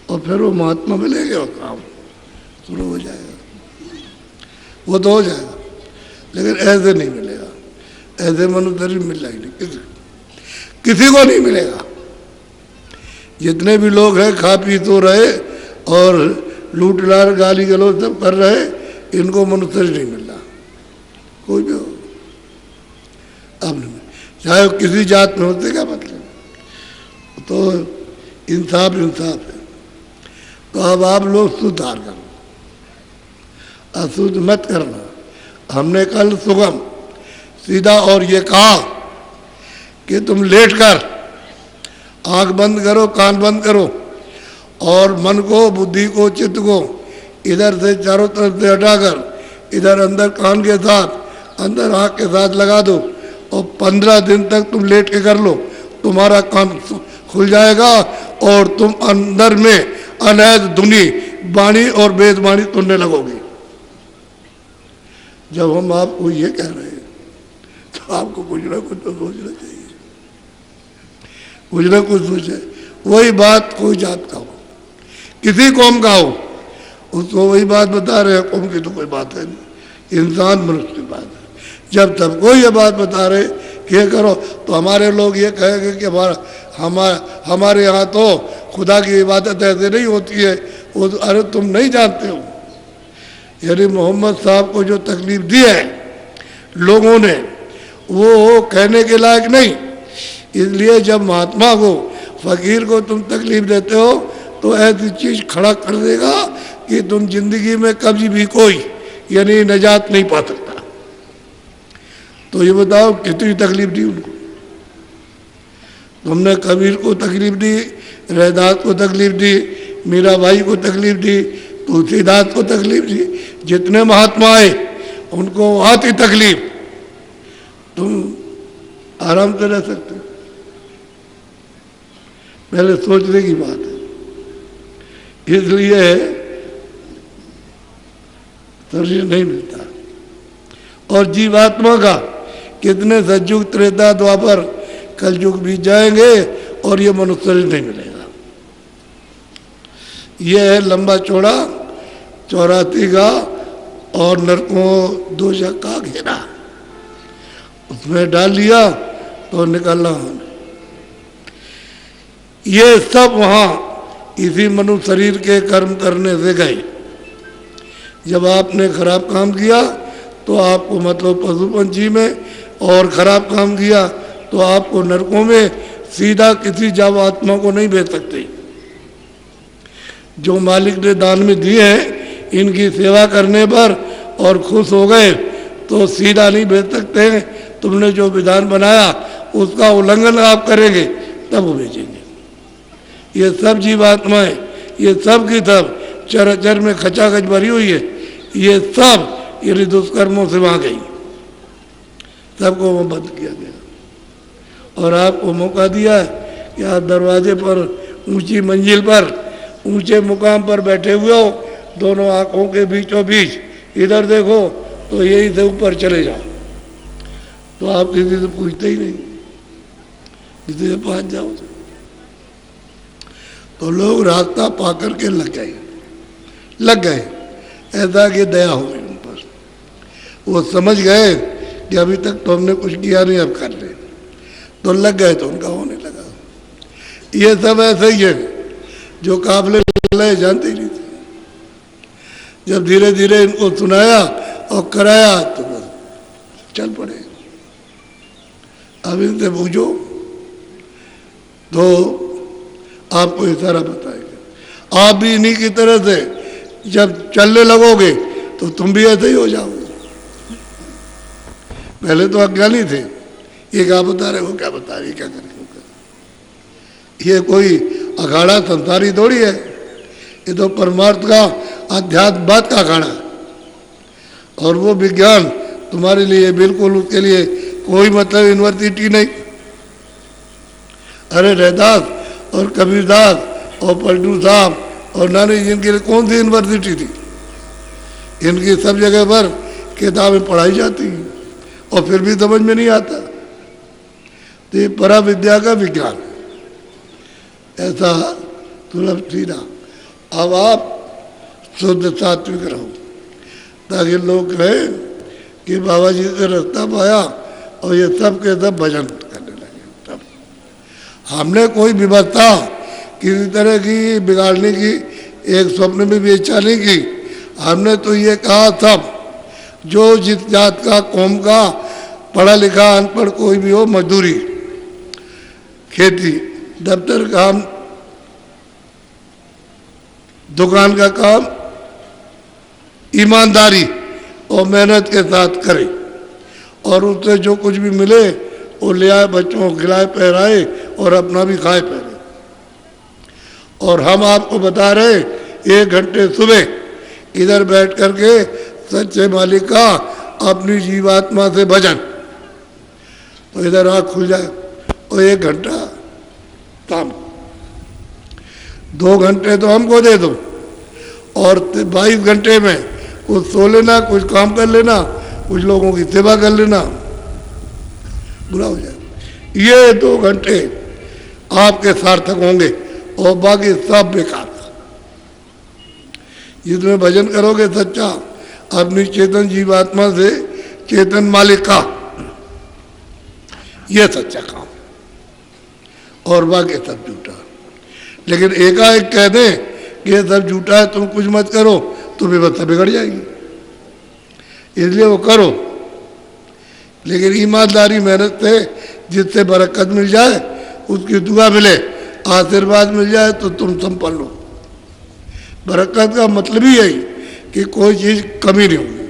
और फिर वो महात्मा मिलेंगे और काम शुरू हो जाएगा। वो तो हो जाएगा, लेकिन ऐसे नहीं मिलेगा। ऐसे मनुष्य शरीर मिलना ही नहीं, किसी को नहीं मिलेगा। जितने भी लोग हैं खा पी तो रहे और लूट लाट गाली गलौज सब कर रहे, इनको मनुष्य शरीर नहीं मिल रहा, कोई भी हो। अब नहीं, चाहे वो किसी जात में होते, क्या मतलब, तो इंसाफ इंसाफ है। तो अब आप लोग सुधार करो, अशुद्ध मत करना। हमने कल सुगम सीधा और ये कहा कि तुम लेट कर आंख बंद करो, कान बंद करो और मन को, बुद्धि को, चित्त को इधर से चारों तरफ से हटाकर इधर अंदर कान के साथ, अंदर आंख के साथ लगा दो और 15 दिन तक तुम लेट के कर लो। तुम्हारा कान खुल जाएगा और तुम अंदर में अनहद धुनी वाणी और वेदवाणी सुनने लगोगे। जब हम आपको ये कह रहे हैं तो आपको कुछ ना कुछ तो सोचना चाहिए, कुछ ना कुछ सोचे। वही बात कोई जात का हो, किसी कौम का हो, उसको वही बात बता रहे हैं। कौम की तो कोई बात है नहीं, इंसान मनुष्य की बात है। जब तब कोई ये बात बता रहे कि ये करो, तो हमारे लोग ये कहेंगे कि हमारे यहाँ तो खुदा की इबादत ऐसे नहीं होती है। वो तो, अरे तुम नहीं जानते हो, यानी मोहम्मद साहब को जो तकलीफ दी है लोगों ने, वो कहने के लायक नहीं। इसलिए जब महात्मा को, फकीर को तुम तकलीफ देते हो तो ऐसी चीज़ खड़ा कर देगा कि तुम जिंदगी में कभी भी कोई यानी निजात नहीं पा सकता। तो ये बताओ कितनी तकलीफ दी उनको। तुमने कबीर को तकलीफ दी, रैदास को तकलीफ दी, मीराबाई को तकलीफ दी, तुलसीदास को तकलीफ दी, जितने महात्मा आए उनको आती तकलीफ। तुम आराम से रह सकते हो, पहले सोचने की बात है। इसलिए शरीर नहीं मिलता। और जीवात्मा का कितने सतयुग, त्रेता, द्वापर, कलयुग बीत जाएंगे और ये मनुष्य शरीर नहीं मिलेगा। ये है लंबा चौड़ा 84 का और नरकों 2 का घेरा, उसमें डाल लिया तो निकलना। ये सब वहाँ इसी मनुष्य शरीर के कर्म करने से गए। जब आपने खराब काम किया तो आपको मतलब पशु पंछी में, और खराब काम किया तो आपको नरकों में, सीधा किसी जीवात्मा को नहीं भेज सकते। जो मालिक ने दान में दिए हैं, इनकी सेवा करने पर और खुश हो गए तो सीधा नहीं भेज सकते हैं। तुमने जो विधान बनाया उसका उल्लंघन आप करेंगे तब वो भेजेंगे। ये सब जीवात्माएं, ये सब की सब चराचर में खचाखच भरी हुई है। ये सब यानी दुष्कर्मों से वहाँ गई, सबको वो बंद किया गया। और आपको मौका दिया है कि आप दरवाजे पर, ऊंची मंजिल पर, ऊंचे मुकाम पर बैठे हुए हो, दोनों आंखों के बीचों बीच इधर देखो तो यहीं से ऊपर चले जाओ। तो आप किसी से पूछते ही नहीं, किसी से पहुँच जाओ। तो लोग रास्ता पा करके लग गए। ऐसा कि दया हो गई उन पर। वो समझ गए कि अभी तक तो हमने कुछ किया नहीं, अब कर ले, तो लग गए तो उनका होने लगा। ये सब ऐसे ही है जो काबिल जानते ही नहीं थे। जब धीरे धीरे इनको सुनाया और कराया तो बस चल पड़े। अब इनसे पूछो तो आपको इशारा बताएगा। आप भी इन्हीं की तरह से जब चलने लगोगे तो तुम भी ऐसे ही हो जाओगे। पहले तो अज्ञानी थे, ये क्या बता रहे, वो क्या बता रहे, क्या करें। ये कोई अखाड़ा संसारी थोड़ी है, ये तो परमार्थ का, अध्यात्मवाद का अखाड़ा है। और वो विज्ञान तुम्हारे लिए बिल्कुल, उसके लिए कोई मतलब यूनिवर्सिटी नहीं। अरे रैदास और कबीरदास और पलटू साहब और नानी जी, इनके लिए कौन सी यूनिवर्सिटी थी? इनकी सब जगह पर किताबें पढ़ाई जाती हैं और फिर भी समझ में नहीं आता। तो ये परा विद्या का विज्ञान है, ऐसा सुलभ सीधा। अब आप शुद्ध सात्विक रहो, ताकि लोग कहें कि बाबा जी से रास्ता पाया और ये सब के सब भजन करने लगे। तब हमने कोई व्यवस्था किसी तरह की बिगाड़ने की एक स्वप्न में भी इच्छा नहीं की। हमने तो ये कहा सब जो जिस जात का कौम का पढ़ा लिखा अनपढ़ कोई भी हो, मजदूरी, खेती, दफ्तर काम, दुकान का काम ईमानदारी और मेहनत के साथ करे और उससे जो कुछ भी मिले वो ले आए, बच्चों को खिलाए पहराए और अपना भी खाए पहरे। और हम आपको बता रहे 1 घंटे सुबह इधर बैठ करके सच्चे मालिक का अपनी जीवात्मा से भजन, तो इधर आँख खुल जाए और 1 घंटा काम, 2 घंटे तो हमको दे दो और 22 घंटे में कुछ सो लेना, कुछ काम कर लेना, कुछ लोगों की सेवा कर लेना, बुरा हो जाए। ये 2 घंटे आपके सार्थक होंगे और बाकी सब बेकार। जिसमें भजन करोगे सच्चा अपनी चेतन जीवात्मा से चेतन मालिक का, यह सच्चा काम, और बाकी सब झूठा। लेकिन एकाएक कह दें कि ये सब झूठा है, तुम कुछ मत करो, तो व्यवस्था बिगड़ जाएगी। इसलिए वो करो, लेकिन ईमानदारी मेहनत से जिससे बरकत मिल जाए, उसकी दुआ मिले, आशीर्वाद मिल जाए, तो तुम संपन्न हो। बरकत का मतलब ही यही कि कोई चीज़ कमी नहीं होगी,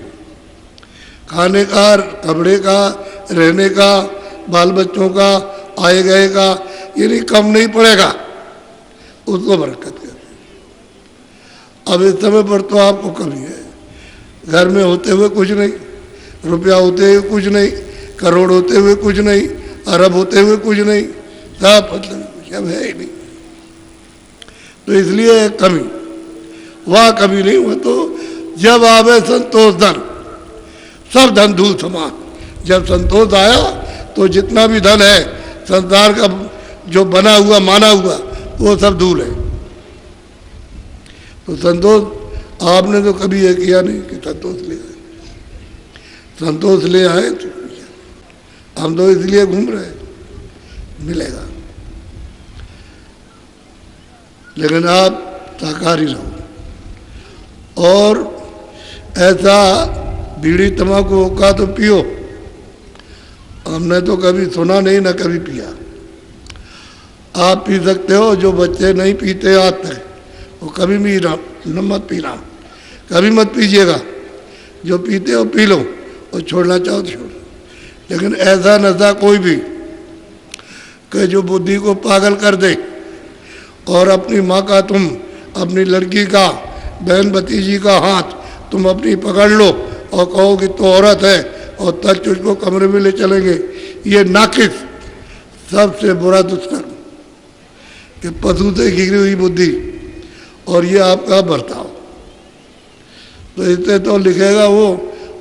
खाने का, कपड़े का, रहने का, बाल बच्चों का, आए गए का, ये नहीं कम नहीं पड़ेगा, उसको बरकत कहते हैं। अब इस समय पर तो आपको कमी है, घर में होते हुए कुछ नहीं, रुपया होते हुए कुछ नहीं, करोड़ होते हुए कुछ नहीं, अरब होते हुए कुछ नहीं, सब मतलब कुछ अब है ही नहीं। तो इसलिए कमी, वह कभी नहीं हुआ। तो जब आवे संतोष धन, सब धन धूल समान। जब संतोष आया तो जितना भी धन है संसार का जो बना हुआ माना हुआ वो सब धूल है। तो संतोष आपने तो कभी ये किया नहीं कि संतोष ले आए, संतोष ले आए तो हम तो इसलिए घूम रहे, मिलेगा। लेकिन आप शाकाहारी रहो और ऐसा बीड़ी तंबाकू का तो पियो, हमने तो कभी सुना नहीं ना कभी पिया। आप पी सकते हो, जो बच्चे नहीं पीते आज तक वो कभी भी न मत पीना, कभी मत पीजिएगा। जो पीते हो पी लो और छोड़ना चाहो तो छोड़ो, लेकिन ऐसा नशा कोई भी कि जो बुद्धि को पागल कर दे और अपनी माँ का, तुम अपनी लड़की का, बहन भतीजी का हाथ तुम अपनी पकड़ लो और कहो कि तो औरत है और तक उसको कमरे में ले चलेंगे, ये नाकिस सबसे बुरा दुष्कर्म कि पशु से घिरी हुई बुद्धि और ये आपका बर्ताव। तो इससे तो लिखेगा वो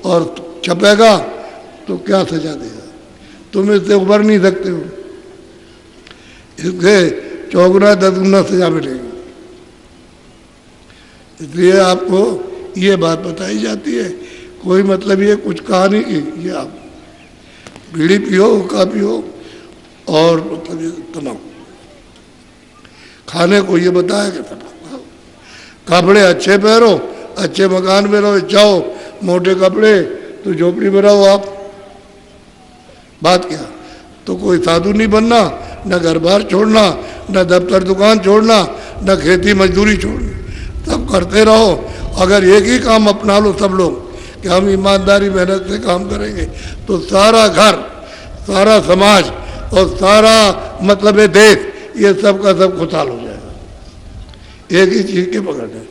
और छपेगा तो क्या सजा देगा, तुम इससे उबर नहीं सकते हो, इससे 4 गुना सजा मिलेगी। इसलिए आपको ये बात बताई जाती है, कोई मतलब ये कुछ कहा नहीं कि ये आप बीड़ी पियो, हुक्का पियो और मतलब ये तमाम। खाने को ये बताया कि तमाम, कपड़े अच्छे पहनो, अच्छे मकान में रहो, जाओ मोटे कपड़े तो झोपड़ी में रहो आप। बात क्या, तो कोई साधु नहीं बनना, न घर बार छोड़ना, न दफ्तर दुकान छोड़ना, न खेती मजदूरी छोड़नी, सब करते रहो। अगर एक ही काम अपना लो सब लोग कि हम ईमानदारी मेहनत से काम करेंगे, तो सारा घर, सारा समाज और सारा मतलब ये देश, ये सब का सब खुशहाल हो जाएगा एक ही चीज़ के पकड़ने से।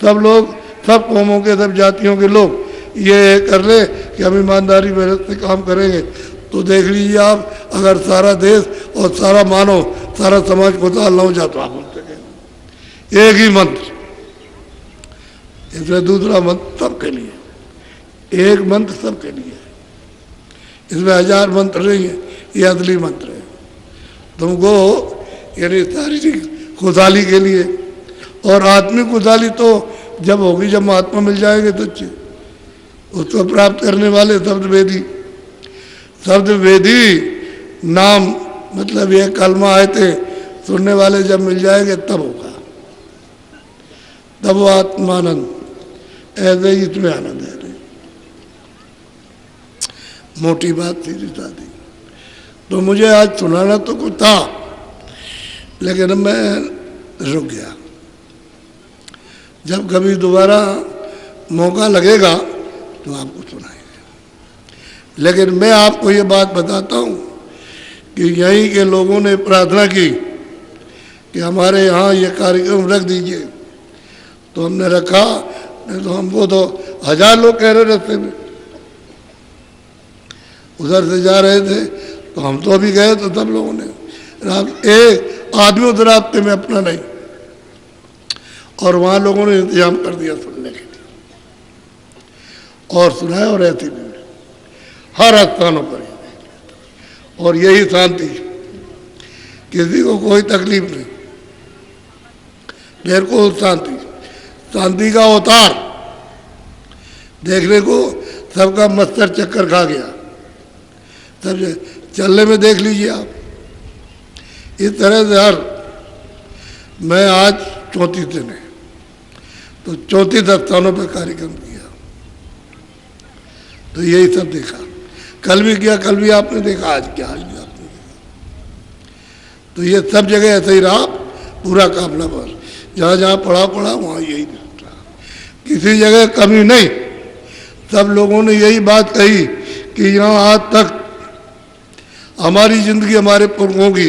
सब लोग, सब कौमों के, सब जातियों के लोग ये कर ले कि हम ईमानदारी मेहनत से काम करेंगे, तो देख लीजिए आप, अगर सारा देश और सारा मानव, सारा समाज खुशहाल ना हो जाए तो आप बोल सकें एक ही मंत्र। इसमें दूसरा मंत्र सबके लिए, एक मंत्र सबके लिए, इसमें 1000 मंत्र नहीं है, ये असली मंत्र है तुमको, यानी शारीरिक खुशहाली के लिए। और आत्मिक खुशहाली तो जब होगी जब महात्मा मिल जाएंगे सच्चे, उसको प्राप्त करने वाले शब्द वेदी। शब्द वेदी नाम मतलब ये कलमा आए थे सुनने वाले जब मिल जाएंगे तब होगा, तब वो आत्मानंद। ऐसे ही इसमें आनंद है। मोटी बात सीधी सादी। तो मुझे आज सुनाना तो कुछ था, लेकिन मैं रुक गया। जब कभी दोबारा मौका लगेगा तो आपको सुनाएंगे। लेकिन मैं आपको ये बात बताता हूँ कि यहीं के लोगों ने प्रार्थना की कि हमारे यहाँ ये कार्यक्रम रख दीजिए, तो हमने रखा। नहीं तो हमको तो 1000 लोग कह रहे रास्ते में, उधर से जा रहे थे तो हम तो अभी गए तो सब लोगों ने, एक आदमी उधर रास्ते में अपना नहीं, और वहाँ लोगों ने इंतजाम कर दिया सुनने के लिए, और सुनाया। और ऐसी भी हर स्थानों पर, और यही शांति, किसी को कोई तकलीफ नहीं, मेरे को शांति, शांति का अवतार देखने को सबका मस्तर चक्कर खा गया। सब चलने में देख लीजिए आप। इस तरह से हर, मैं आज 34 दिन है तो 34 स्थानों पर कार्यक्रम किया, तो यही सब देखा। कल भी किया, कल भी आपने देखा, आज क्या, आज भी आपने देखा। तो ये सब जगह ऐसे ही रहा, पूरा काफला पर जहाँ जहाँ पड़ा वहाँ यही रहा, किसी जगह कमी नहीं। सब लोगों ने यही बात कही कि यहाँ आज तक हमारी जिंदगी हमारे पुरखों की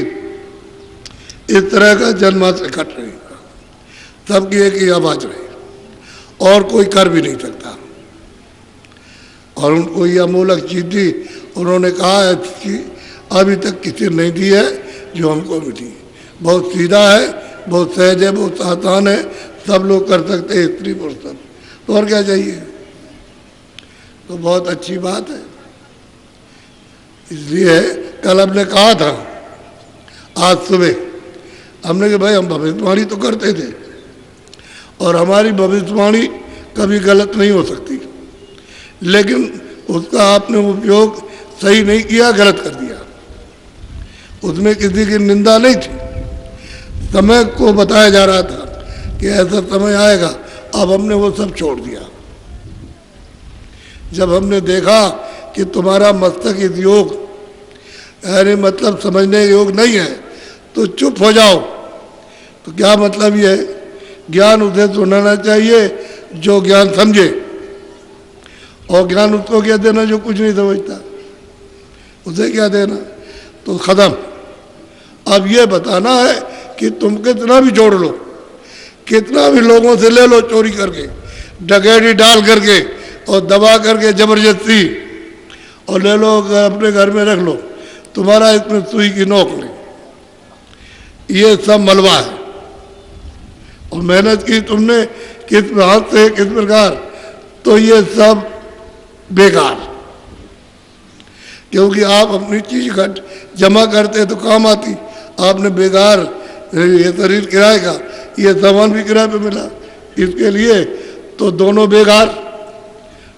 इस तरह का जन्म से कट रही, सबकी एक ही आवाज रही, और कोई कर भी नहीं सकता। और उनको ये अमूलक चीज दी, उन्होंने कहा है कि अभी तक किसी ने नहीं दी है जो हमको मिली। बहुत सीधा है, बहुत सहज है, बहुत आसान है, सब लोग कर सकते हैं, स्त्री पुरुष सब। तो और क्या चाहिए? तो बहुत अच्छी बात है। इसलिए कल हमने कहा था, आज सुबह हमने कि भाई हम भविष्यवाणी तो करते थे, और हमारी भविष्यवाणी कभी गलत नहीं हो सकती, लेकिन उसका आपने उपयोग सही नहीं किया, गलत कर दिया। उसमें किसी की निंदा नहीं थी, समय को बताया जा रहा था कि ऐसा समय आएगा। अब हमने वो सब छोड़ दिया। जब हमने देखा कि तुम्हारा मस्तक इस योग, अरे मतलब समझने योग नहीं है, तो चुप हो जाओ। तो क्या मतलब ये है? ज्ञान उसे सुनाना चाहिए जो ज्ञान समझे, और ज्ञान उसको क्या देना जो कुछ नहीं समझता, उसे क्या देना? तो खत्म। अब ये बताना है कि तुम कितना भी जोड़ लो, कितना भी लोगों से ले लो चोरी करके, डकैती डाल करके और दबा करके जबरदस्ती, और ले लो अपने घर में रख लो, तुम्हारा इसमें सुई की नोक नहीं। ये सब मलबा है। और मेहनत की तुमने किस हाथ से, किस प्रकार, तो ये सब बेकार। क्योंकि आप अपनी चीज घट जमा करते तो काम आती। आपने बेकार ये शरीर किराए का, ये सामान भी किराए पे मिला, इसके लिए तो दोनों बेकार।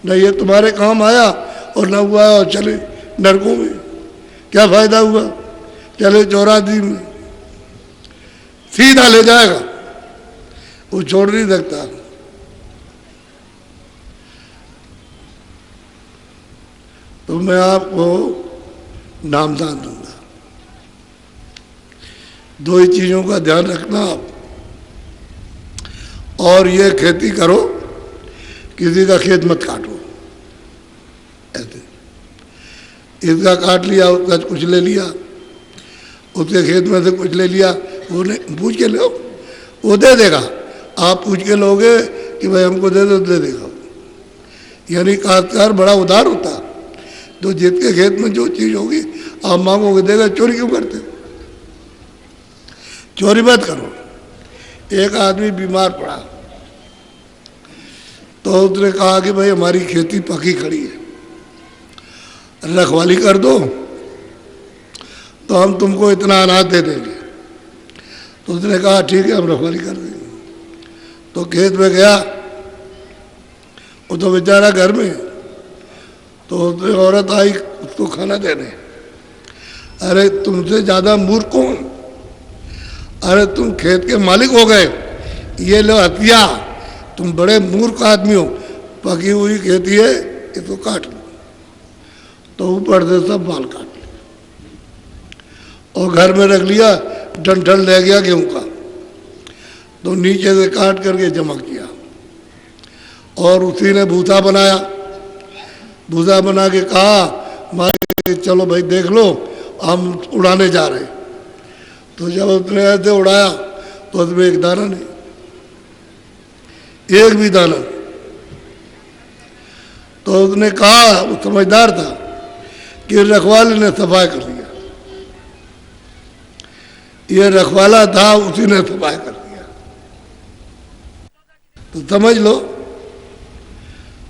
न ये तुम्हारे काम आया और न हुआ और चले नरकों में। क्या फायदा हुआ? चले 84 में, सीधा ले जाएगा, वो छोड़ नहीं सकता। तो मैं आपको नामदान दूंगा। 2 ही चीज़ों का ध्यान रखना आप, और ये खेती करो, किसी का खेत मत काटो। ऐसे इसका काट लिया, उसका कुछ ले लिया, उसके खेत में से कुछ ले लिया, वो नहीं, पूछ के लो, वो दे देगा। आप पूछ के लोगे कि भाई हमको दे दो, दे देगा। यानी काश्तकार बड़ा उदार होता। तो जिसके खेत में जो चीज़ होगी आप मांगोगे देगा। चोरी क्यों करते हो? चोरी मत करो। एक आदमी बीमार पड़ा, तो उसने कहा कि भाई हमारी खेती पकी खड़ी है, रखवाली कर दो तो हम तुमको इतना अनाज दे देंगे। तो उसने कहा ठीक है, हम रखवाली कर देंगे। तो खेत में गया, वो तो बेचारा घर में, तो उसमें औरत आई उसको खाना देने। अरे तुमसे ज़्यादा मूर्ख कौन? अरे तुम खेत के मालिक हो गए, ये लो हथियार, तुम बड़े मूर्ख आदमी हो, पकी हुई खेती है इसको काट लो। तो ऊपर से सब बाल काट लिया और घर में रख लिया, डंठल ले गया गेहूं का, तो नीचे से काट करके जमा किया और उसी ने भूसा बनाया। भूसा बना के कहा मालिक चलो भाई देख लो हम उड़ाने जा रहे हैं। तो जब उसने ऐसे उड़ाया तो उसमें एक दाना नहीं, एक भी दाना। तो उसने कहा, वो समझदार था कि रखवाले ने सफाई कर दिया, ये रखवाला था उसी ने सफाई कर दिया। तो समझ लो।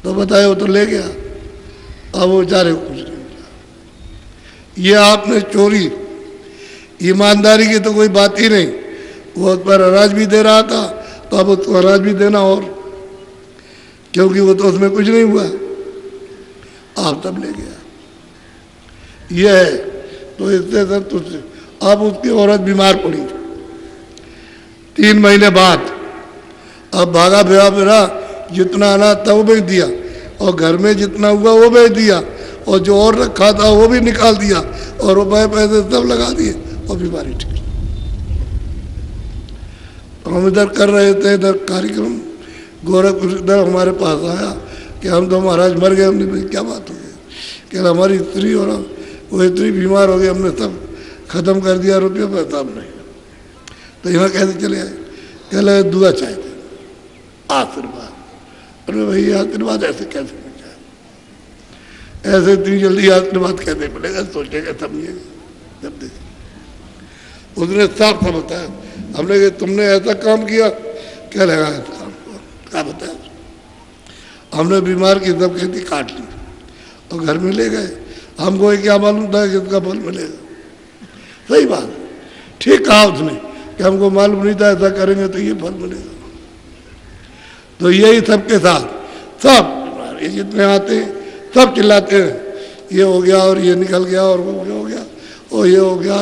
तो बताए वो तो ले गया, अब वो बेचारे कुछ नहीं मिला। ये आपने चोरी, ईमानदारी की तो कोई बात ही नहीं। वो उस पर अनाज भी दे रहा था तो अब उसको अनाज भी देना, और क्योंकि वो तो उसमें कुछ नहीं हुआ, आप तब ले गया। ये है। तो इससे सब तुझसे अब उसकी औरत बीमार पड़ी 3 महीने बाद। अब भागा फिरा जितना अनाज था वो बेच दिया और घर में जितना हुआ वो बेच दिया और जो और रखा था वो भी निकाल दिया और रुपए पैसे सब लगा दिए और बीमारी ठीक। तो हम इधर कर रहे थे, इधर कार्यक्रम गोरखपुर इधर हमारे पास आया कि हम तो महाराज मर गए। हमने भाई क्या बात हो गई? कि हमारी स्त्री और वो इतनी बीमार हो गई, हमने सब खत्म कर दिया, रुपये पैसा अब नहीं। तो यहाँ कैसे चले आए? कह लगे दुआ चाहते आशीर्वाद। अरे भाई आशीर्वाद ऐसे कैसे मिल जाए? ऐसे इतनी जल्दी आशीर्वाद कैसे मिलेगा? सोचेगा समझेगा जब देखें। उसने साफ था बताया। हमने कहा तुमने ऐसा काम किया? क्या लगा ऐसा काम क्या बताया? हमने बीमार की सब खेती काट ली और घर में ले गए। हमको क्या मालूम था कि इसका फल मिलेगा? सही बात, ठीक कहा उसने कि हमको मालूम नहीं था ऐसा करेंगे तो ये फल मिलेगा। तो यही सबके साथ सब ये जितने आते हैं सब चिल्लाते हैं ये हो गया और ये निकल गया और वो हो गया और ये हो गया,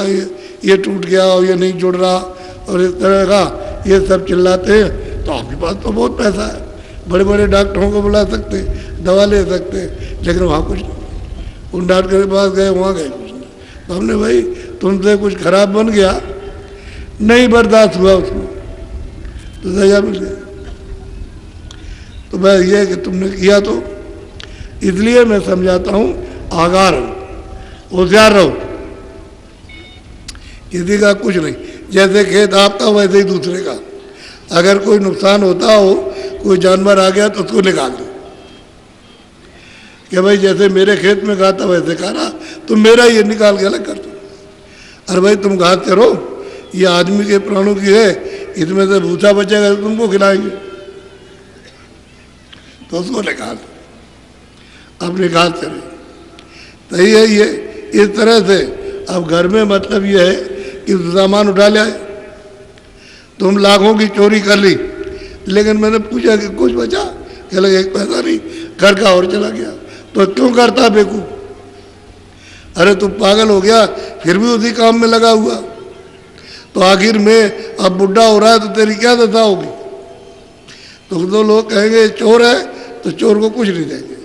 ये टूट गया और ये नहीं जुड़ रहा और इस तरह का ये सब चिल्लाते हैं। तो आपके पास तो बहुत पैसा है, बड़े बड़े डॉक्टरों को बुला सकते, दवा ले सकते, लेकिन वहाँ कुछ नहीं। उन डॉक्टर के पास गए, वहाँ गए कुछ नहीं। तो हमने भाई तुमसे कुछ खराब बन गया, नहीं बर्दाश्त हुआ उसको तो सजा मिल गई। तो बस ये कि तुमने किया तो इसलिए मैं समझाता हूँ आगाह रहो, होशियार रहो, किसी का कुछ नहीं। जैसे खेत आपका वैसे ही दूसरे का। अगर कोई नुकसान होता हो, कोई जानवर आ गया तो उसको निकाल दो कि भाई जैसे मेरे खेत में घास था वैसे खा रहा, तुम मेरा ये निकाल के अलग कर दो। अरे भाई तुम घास करो, ये आदमी के प्राणों की है, इसमें से भूसा बचेगा तो तुमको खिलाएंगे, तो उसको निकाल अपने घास करें। सही है ये। इस तरह से अब घर में मतलब ये है कि सामान उठा लिया, तुम लाखों की चोरी कर ली, लेकिन मैंने पूछा कि कुछ बचा? कह लगे एक पैसा नहीं, घर का और चला गया। तो क्यों करता बेवकूफ? अरे तू पागल हो गया, फिर भी उसी काम में लगा हुआ। तो आखिर में अब बुढ़ा हो रहा है तो तेरी क्या दशा होगी? तो लोग कहेंगे चोर है तो चोर को कुछ नहीं देंगे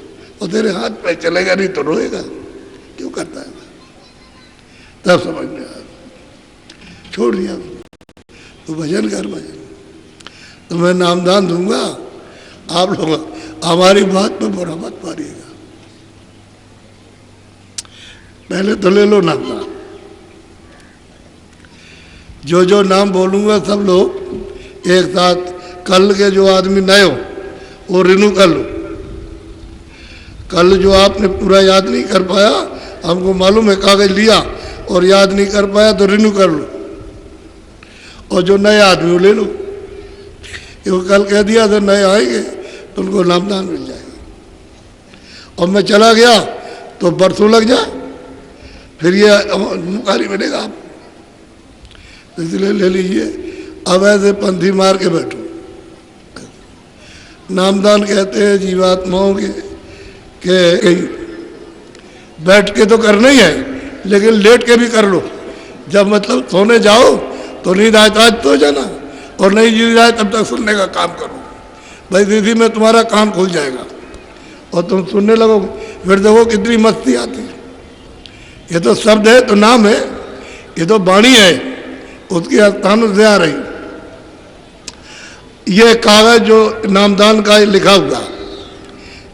और तेरे हाथ पे चलेगा नहीं तो रोएगा, क्यों करता है? तब समझ में आया, छोड़ दिया तो भजन कर भजन। तो मैं नामदान दूंगा, आप लोग हमारी बात पर बुरा मत मारिएगा। पहले तो ले लो नामदान। जो नाम बोलूंगा सब लोग एक साथ, कल के जो आदमी नए हो वो रिन्यू कर लो। कल जो आपने पूरा याद नहीं कर पाया, हमको मालूम है, कागज लिया और याद नहीं कर पाया तो रिन्यू कर लो। और जो नए आदमी वो ले लो, ये कल कह दिया था नए आएंगे तो उनको नामदान मिल जाएगा। और मैं चला गया तो बरसों लग जाए, फिर ये मुखारी मिलेगा आप, इसलिए ले लीजिए। अब ऐसे पंथी मार के बैठो। नामदान कहते हैं जीवात्माओं के बैठ के तो करना ही है, लेकिन लेट के भी कर लो। जब मतलब सोने जाओ तो नींद आए तो आज तो जाना, और नहीं नींद आए तब तक सुनने का काम करो। भाई दीदी में तुम्हारा काम खुल जाएगा और तुम सुनने लगोगे, फिर देखो कितनी मस्ती आती है। ये तो शब्द है तो नाम है, ये तो वाणी है, उसकी स्थानों से आ रही। ये कागज जो नामदान का लिखा हुआ,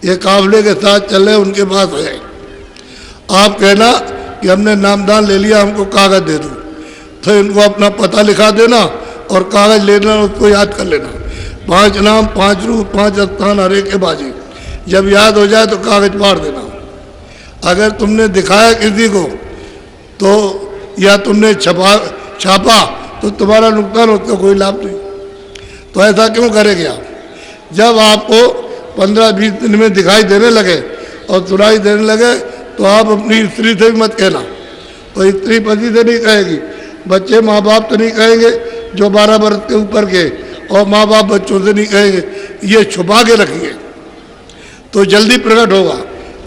ये काफले के साथ चले उनके पास है। आप कहना कि हमने नामदान ले लिया, हमको कागज दे दो, तो इनको अपना पता लिखा देना और कागज लेना, उसको याद कर लेना। 5 नाम 5 रूप 5 स्थान हर एक के बाजी, जब याद हो जाए तो कागज फाड़ देना। अगर तुमने दिखाया किसी को तो या तुमने छापा तो तुम्हारा नुकसान, उसका कोई लाभ नहीं। तो ऐसा क्यों करेंगे आप? जब आपको 15-20 दिन में दिखाई देने लगे और सुनाई देने लगे तो आप अपनी स्त्री से भी मत कहना, और स्त्री पति से नहीं कहेगी, बच्चे माँ बाप तो नहीं कहेंगे जो 12 वर्ष के ऊपर के, और माँ बाप बच्चों से नहीं कहेंगे। ये छुपा के रखिए तो जल्दी प्रकट होगा।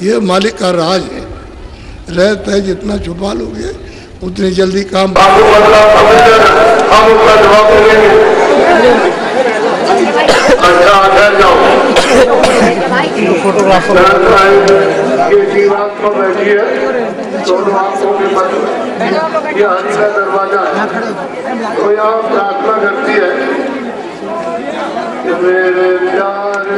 ये मालिक का राज है, रहता है जितना छुपा लोगे उतनी जल्दी काम। फोटोग्राफर ये जीवात को बैठी है, दोनों आंखों के मध्य ये हरि का दरवाजा है। तो यहाँ प्रार्थना करती है कि मेरे प्यारे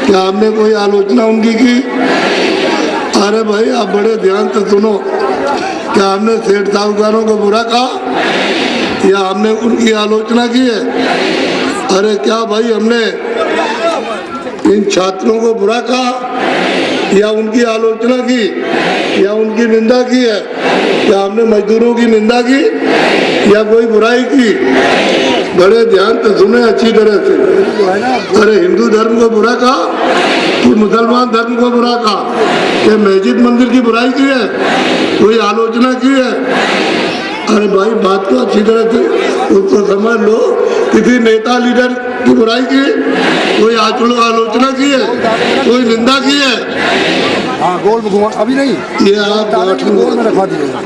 क्या आपने कोई आलोचना उनकी की? अरे भाई आप बड़े ध्यान से सुनो। क्या हमने सेठ साहूकारों को बुरा कहा या हमने उनकी आलोचना की है? अरे क्या भाई हमने इन छात्रों को बुरा कहा या उनकी आलोचना की या उनकी निंदा की है? क्या हमने मजदूरों की निंदा की या कोई बुराई की? बड़े ध्यान से सुने अच्छी तरह से। अरे हिंदू धर्म को बुरा कहा कि मुसलमान धर्म को बुरा कहा? कि मस्जिद मंदिर की बुराई की है, कोई आलोचना की है? अरे भाई बात को अच्छी तरह से उसको समझ लो। किसी नेता लीडर की बुराई की, कोई आलोचना की है, कोई निंदा की है? हाँ गोल में घुमा अभी नहीं, ये आप गोल में रखवा दीजिएगा।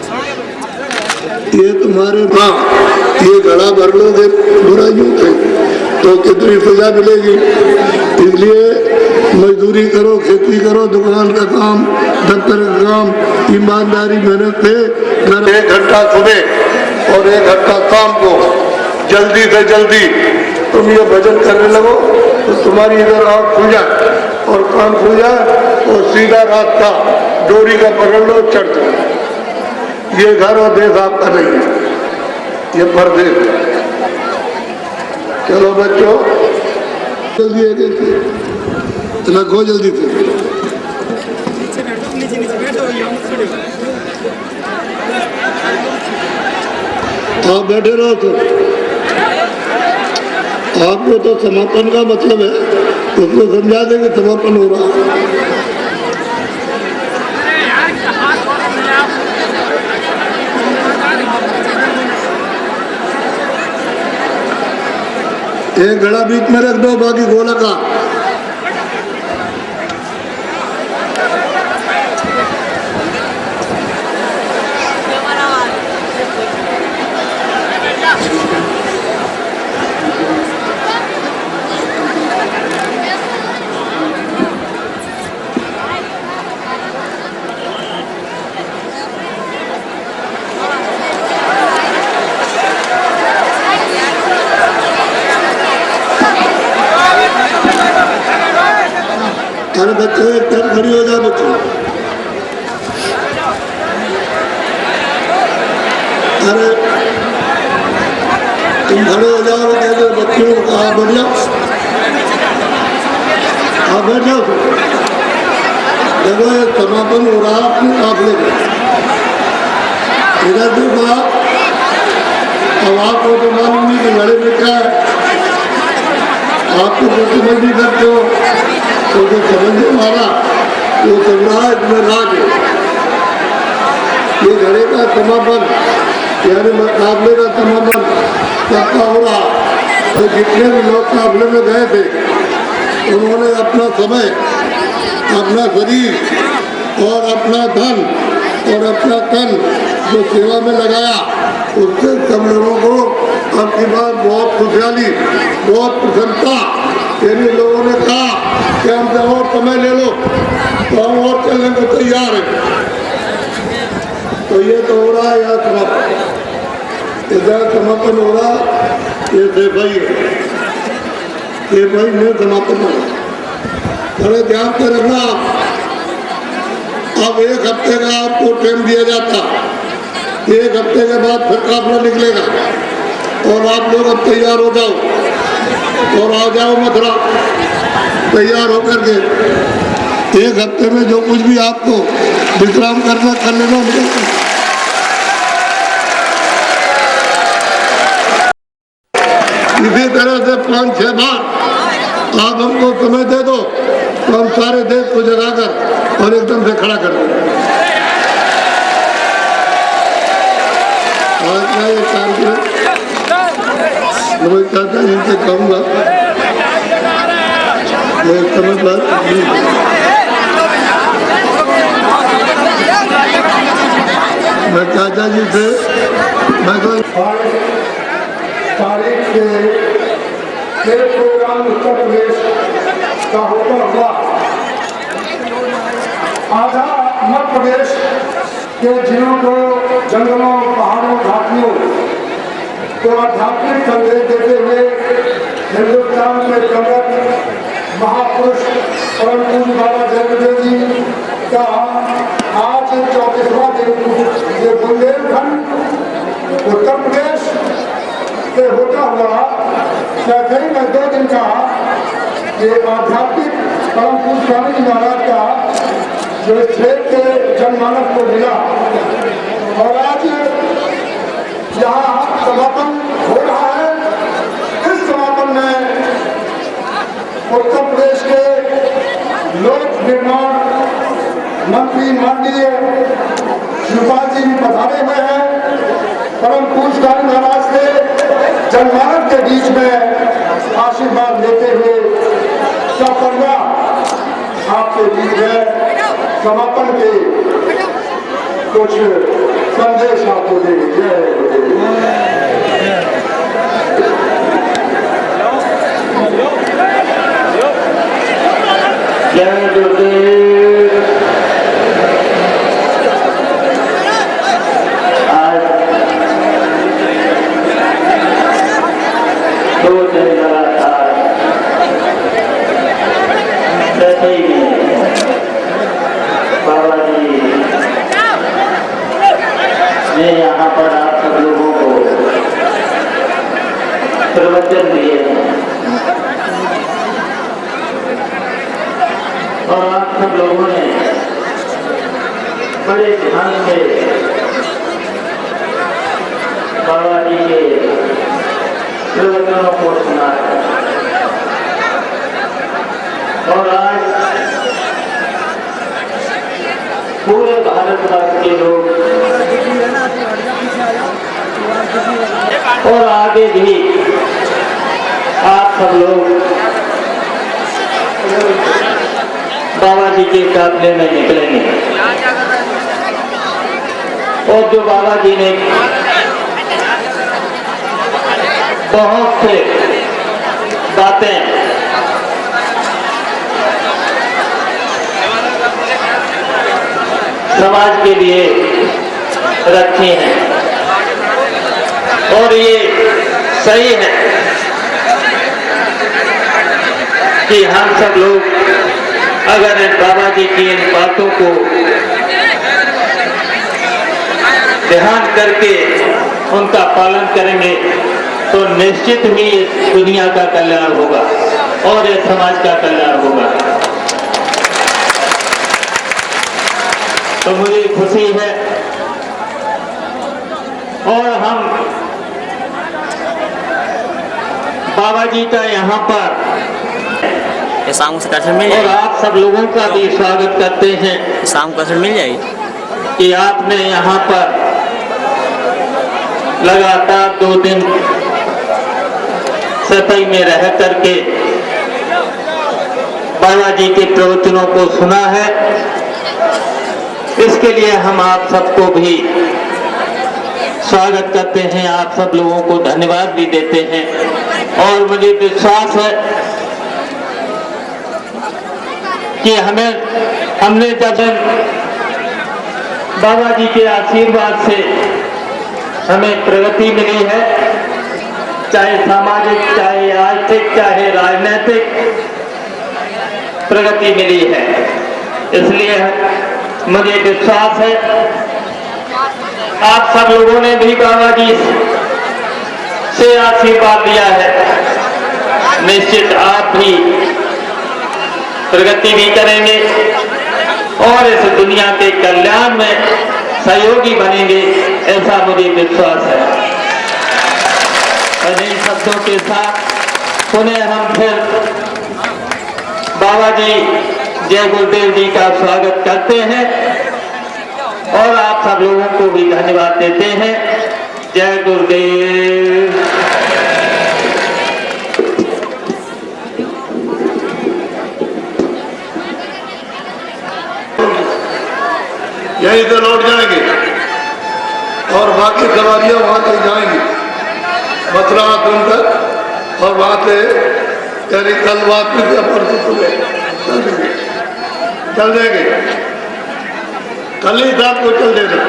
ये तुम्हारे माँ ये घड़ा भर लोगे बुराइयों से तो कितनी सजा मिलेगी। इसलिए मजदूरी करो, खेती करो, दुकान का काम, दफ्तर का काम, ईमानदारी मेहनत से 1 घंटा सुबह और 1 घंटा शाम को जल्दी से जल्दी तुम ये भजन करने लगो तो तुम्हारी इधर आँख खुल जाए और कान खुल जाए और सीधा रास्ता डोरी का पकड़ लो, चढ़ जाओ। ये घर और देश आपका नहीं है, ये परदेश है। चलो बच्चों जल्दी रखो, जल्दी से आप बैठे रहो। तो आपको तो समापन का मतलब है, उसको समझा देंगे समापन हो रहा है। एक घड़ा बीच में रख दो, बाकी गोला का। अरे बच्चों एक तरफ खड़ी हो जाओ बच्चों। अरे तुम खड़े हो जाओ, कहते बच्चों आप बैठ जाओ, आप बैठ जाओ। देखो ये समापन हो रहा अपने काफिले का, इधर देखो आप। अब आपको तो मालूम नहीं कि लड़े में क्या है, आप तो कुछ समझ नहीं करते हो, तो जो समझने वाला वो चल रहा है इसमें राज है। ये घड़े का समापन यानी काफिले का समापन सबका हो रहा। तो जितने भी लोग काफिले में गए थे उन्होंने अपना समय, अपना शरीर और अपना धन और अपना तन जो सेवा में लगाया, उससे सब लोगों को अब की बात बहुत खुशहाली, बहुत प्रसन्नता। यानी लोगों ने कहा कि हमसे और समय ले लो तो हम और चलने को तैयार हैं। तो ये तो हो रहा है यहाँ समापन, इधर समापन हो रहा, ये सेफाई है, सेफाई में समापन हो रहा। बड़े ध्यान से रखना। अब एक हफ्ते का आपको टाइम दिया जाता, एक हफ्ते के बाद फिर काफिला निकलेगा और आप लोग अब तैयार हो जाओ और आ जाओ मथुरा तैयार होकर के। एक हफ्ते में जो कुछ भी आपको विश्राम करना कर लेना। इसी तरह से 5-6 बार आप हमको समय दे दो तो हम सारे देश को जगाकर और एकदम से खड़ा कर देंगे। आज का ये कार्यक्रम मैं चाचा जी से कहूँगा, मैं समय पर मैं चाचा जी से मैं तो तारीख के प्रोग्राम उत्तर प्रदेश का होता हुआ आधा मध्य प्रदेश के जिलों को, जंगलों, पहाड़ों, घाटियों को आध्यात्मिक संदेश देते हुए हिंदुस्तान के प्रगत महापुरुष परम पूज्य बाबा जगदेव जी का आज 34वां दिन ये बुंदेलखंड उत्तर प्रदेश से होता हुआ कई में 2 दिन का ये आध्यात्मिक परम पूज्य स्वामी जी महाराज का जो क्षेत्र के जनमानस को मिला और आज यहाँ समापन हो रहा है। इस समापन में उत्तर प्रदेश के लोक निर्माण मंत्री माननीय शिवपाल जी भी पधारे हुए हैं। परम पूज्य स्वामी महाराज से जनमानस के बीच में आशीर्वाद लेते हुए सपरिवार आपके बीच में समापन के कुछ संदेश आपको देंगे। जय गुरुदेव। आज 2 दिन लगातार बैठे ही बाबा जी ने यहाँ पर आप सब लोगों को प्रवचन दिए और आप सब लोगों ने बड़े ध्यान से बाबा जी के प्रवचनों को सुना और आज पूरे भारतवर्ष के लोग और आगे भी आप सब लोग बाबा जी के काफिले में निकलेंगे और जो बाबा जी ने बहुत से बातें समाज के लिए रखी हैं और ये सही है कि हम सब लोग अगर बाबा जी की इन बातों को ध्यान करके उनका पालन करेंगे तो निश्चित ही इस दुनिया का कल्याण होगा और इस समाज का कल्याण होगा। तो मुझे खुशी है और हम बाबा जी का यहाँ पर ये शाम को कसर मिल और जाएगी, आप सब लोगों का भी स्वागत करते हैं शाम को कसर मिल जाएगी। कि आपने यहाँ पर लगातार 2 दिन सफाई में रह करके बाबा जी के प्रवचनों को सुना है। इसके लिए हम आप सबको भी स्वागत करते हैं, आप सब लोगों को धन्यवाद भी देते हैं। और मुझे विश्वास है कि हमने जब बाबा जी के आशीर्वाद से हमें प्रगति मिली है, चाहे सामाजिक, चाहे आर्थिक, चाहे राजनीतिक प्रगति मिली है। इसलिए मुझे विश्वास है आप सब लोगों ने भी बाबा जी से आशीर्वाद लिया है, निश्चित आप भी प्रगति भी करेंगे और इस दुनिया के कल्याण में सहयोगी बनेंगे, ऐसा मुझे विश्वास है। और इन शब्दों के साथ पुनः हम फिर बाबा जी जय गुरुदेव जी का स्वागत करते हैं और आप सब लोगों को भी धन्यवाद देते हैं। जय गुरुदेव। यहीं से लौट जाएंगे और बाकी सवारियां वहां तक जाएंगी मथुरा सुनकर, और वहां से करीब कल वापस परसों सुबह चल देंगे। कल ही साहब को चल देना,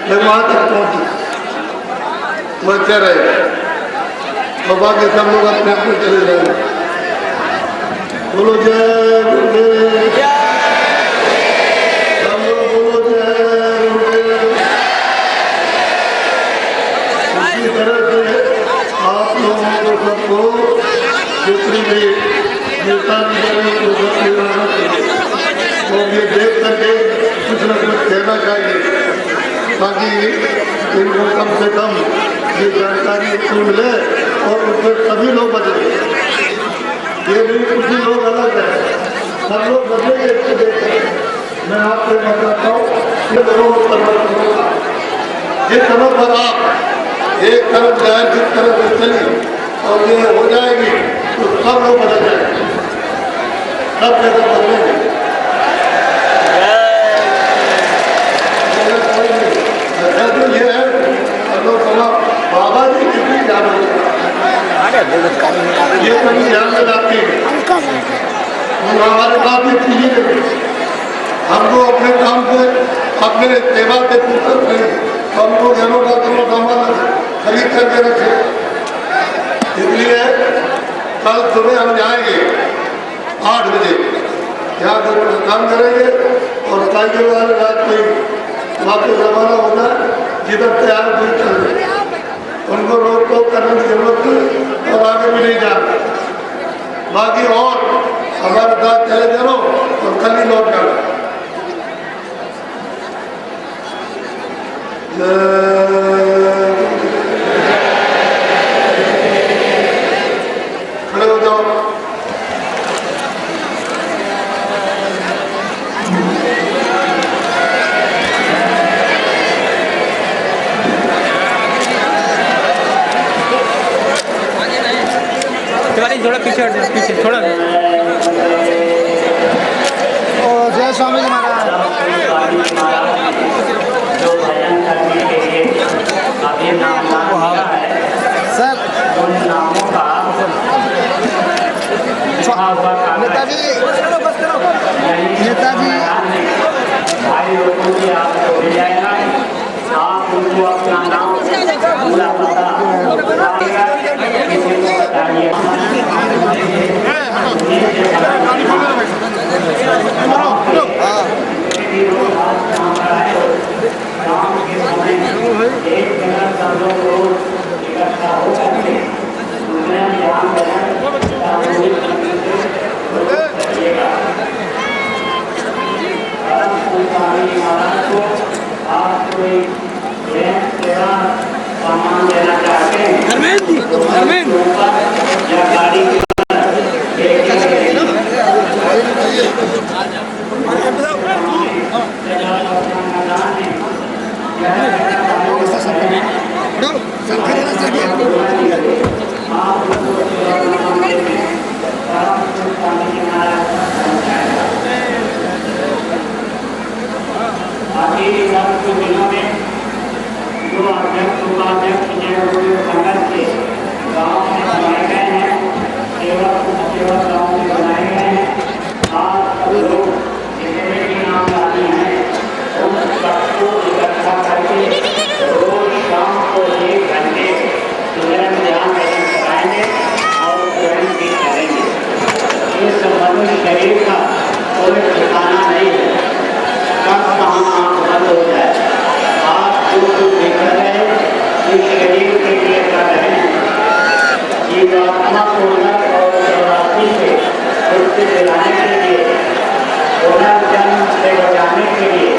मैं वहां तक पहुंचू वो अच्छा रहेगा और बाकी सब लोग अपने अपने चले जाएंगे। बोलो जय गुरुदेव। आप लोगों को सबको जितनी भी तो ये देख करके कुछ न कुछ कहना चाहिए ताकि इनको कम से कम ये जानकारी मिले और उसमें सभी लोग बदले। ये नहीं कुछ ही लोग अलग है, सब लोग बदलेंगे इसको देख कर। मैं आपको बताता हूँ ये जरूर परिवर्तन होगा जिस तरह पर आप एक तरफ जाए, जिस तरह से चली और ये हो जाएगी तो सब लोग बदल जाएंगे, सब जगह बदलेंगे। तो ये है बाबा जी कितनी ध्यान ये कभी ध्यान में लाती है हमारे साथ ये चीजें हमको अपने काम से अपने सेवा से फुर्सत नहीं, हमको घरों का करो सामान खरीद करके रखे। इसलिए कल सुबह हम जाएंगे 8 बजे यहाँ पर काम करेंगे और साइकिल वाले रात को वापस रवाना होना जिधर तैयार भी चल रहे उनको रोक टोक करने की जरूरत नहीं और आगे भी नहीं जाना। बाकी और हमारे साथ चले चलो और कल ही लौट जाना। खड़े हो जाओ। थोड़ा पीछे थोड़ा। जय स्वामी जी महाराज। सर नेताजी भाई लोगों की आपको मिल जाएगा, आप उनको अपना नाम पूरा पता किसी को बताइए। या गाड़ी के दिनों में जो अध्यक्ष उपाध्यक्ष संगठन के गाँव में बनाए गए हैं, सेवक गाँव में बनाए गए हैं। आज लोग जितने भी नाम आते हैं उन सबको इकट्ठा करके रोज शाम को 1 घंटे सुमिरन ध्यान भजन कराएंगे और स्वयं भी करेंगे। इस मनुष्य शरीर का कोई ठिकाना नहीं है, कब कहाँ आँख बंद हो जाए। आप जो कुछ देख रहे हैं इस शरीर के लिए कर रहे हैं। जीवात्मा को नर और 84 से मुक्ति दिलाने के लिए, पुनर्जन्म से बचाने के लिए